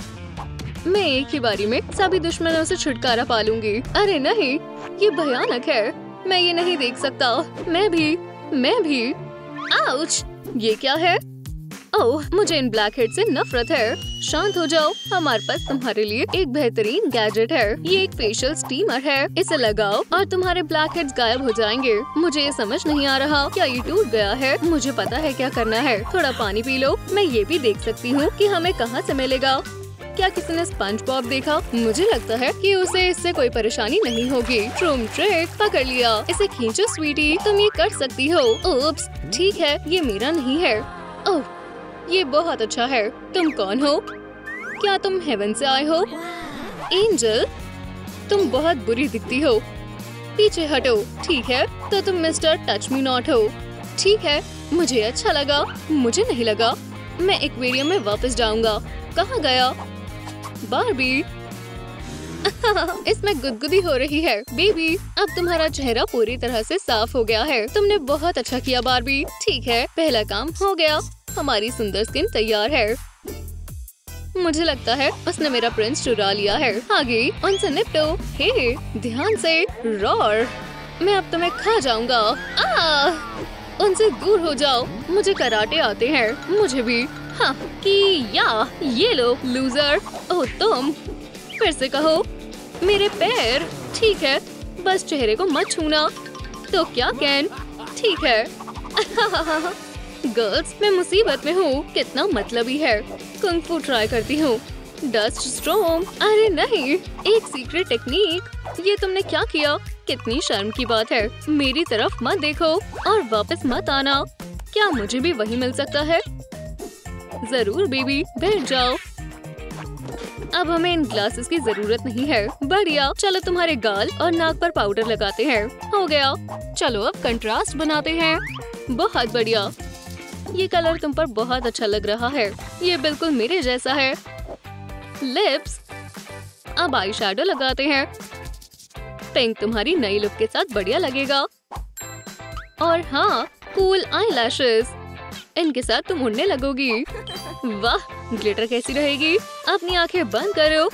Speaker 3: मैं एक ही बारी में सभी दुश्मनों से छुटकारा पालूंगी। अरे नहीं, ये भयानक है। मैं ये नहीं देख सकता। मैं भी। आउच! ये क्या है? ओह, मुझे इन ब्लैक हेड से नफरत है। शांत हो जाओ, हमारे पास तुम्हारे लिए एक बेहतरीन गैजेट है। ये एक फेशियल स्टीमर है। इसे लगाओ और तुम्हारे ब्लैक हेड्स गायब हो जाएंगे। मुझे ये समझ नहीं आ रहा, क्या ये टूट गया है? मुझे पता है क्या करना है। थोड़ा पानी पी लो। मैं ये भी देख सकती हूँ कि हमें कहाँ से मिलेगा। क्या किसी ने स्पंज बॉब देखा? मुझे लगता है कि उसे इससे कोई परेशानी नहीं होगी। ट्रूम ट्रिक, पकड़ लिया। इसे खींचो स्वीटी, तुम ये कर सकती हो। ओप्स, ठीक है, ये मेरा नहीं है। ओह, ये बहुत अच्छा है। तुम कौन हो? क्या तुम हेवन से आए हो? एंजल, तुम बहुत बुरी दिखती हो। पीछे हटो। ठीक है, तो तुम मिस्टर टच मी नॉट हो। ठीक है, मुझे अच्छा लगा। मुझे नहीं लगा। मैं एक्वेरियम में वापस जाऊंगा। कहाँ गया? बार्बी। इसमें गुदगुदी हो रही है। बेबी, अब तुम्हारा चेहरा पूरी तरह से साफ हो गया है। तुमने बहुत अच्छा किया बार्बी। ठीक है, पहला काम हो गया। हमारी सुंदर स्किन तैयार है। मुझे लगता है उसने मेरा प्रिंस चुरा लिया है। आगे उनसे निपटो। हे, ध्यान से। रॉर, मैं अब तुम्हें खा जाऊंगा। उनसे दूर हो जाओ। मुझे कराटे आते हैं। मुझे भी। हाँ, ये लो लूजर। ओह तुम, फिर से कहो। मेरे पैर। ठीक है, बस चेहरे को मत छूना। तो क्या कैन? ठीक है। गर्ल्स, मैं मुसीबत में हूँ। कितना मतलबी है। कुंग फू ट्राई करती हूँ। Dust storm. अरे नहीं, एक सीक्रेट टेक्निक। ये तुमने क्या किया? कितनी शर्म की बात है। मेरी तरफ मत देखो और वापस मत आना। क्या मुझे भी वही मिल सकता है? जरूर बेबी, बैठ जाओ। अब हमें इन ग्लासेस की जरूरत नहीं है। बढ़िया, चलो तुम्हारे गाल और नाक पर पाउडर लगाते हैं। हो गया। चलो अब कंट्रास्ट बनाते हैं। बहुत बढ़िया। ये कलर तुम पर बहुत अच्छा लग रहा है। ये बिल्कुल मेरे जैसा है। लिप्स। अब आई शैडो लगाते हैं। पिंक तुम्हारी नई लुक के साथ बढ़िया लगेगा। और हाँ, कूल आईलैशेस। इनके साथ तुम उड़ने लगोगी। वाह, ग्लिटर कैसी रहेगी? अपनी आंखें बंद करो।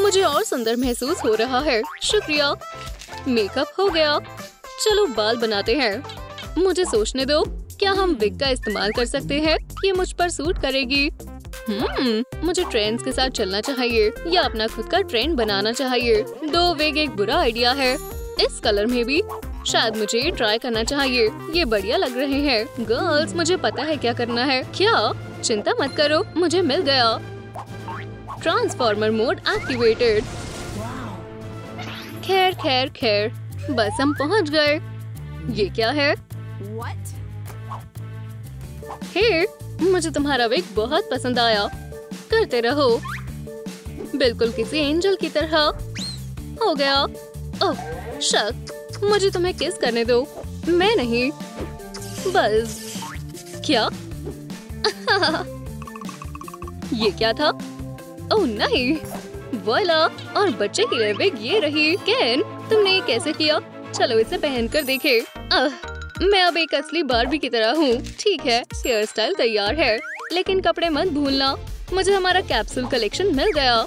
Speaker 3: मुझे और सुंदर महसूस हो रहा है। शुक्रिया। मेकअप हो गया। चलो बाल बनाते हैं। मुझे सोचने दो, क्या हम विग का इस्तेमाल कर सकते हैं? ये मुझ पर सूट करेगी। मुझे ट्रेंड्स के साथ चलना चाहिए या अपना खुद का ट्रेंड बनाना चाहिए। 2 विग एक बुरा आइडिया है। इस कलर में भी। शायद मुझे ट्राई करना चाहिए, ये बढ़िया लग रहे हैं। गर्ल्स, मुझे पता है क्या करना है। क्या? चिंता मत करो, मुझे मिल गया। Transformer mode activated. खैर खैर खैर, बस हम पहुंच गए। ये क्या है? हे, मुझे तुम्हारा विग बहुत पसंद आया। करते रहो, बिल्कुल किसी एंजल की तरह। हो गया। ओह शक, मुझे तुम्हें किस करने दो। मैं नहीं, बस। क्या? ये क्या था? ओह नहीं, वाला। और बच्चे की लिए विग ये रही। केन, तुमने ये कैसे किया? चलो इसे पहनकर देखे। मैं अब एक असली बार्बी की तरह हूँ। ठीक है, हेयर स्टाइल तैयार है, लेकिन कपड़े मत भूलना। मुझे हमारा कैप्सूल कलेक्शन मिल गया।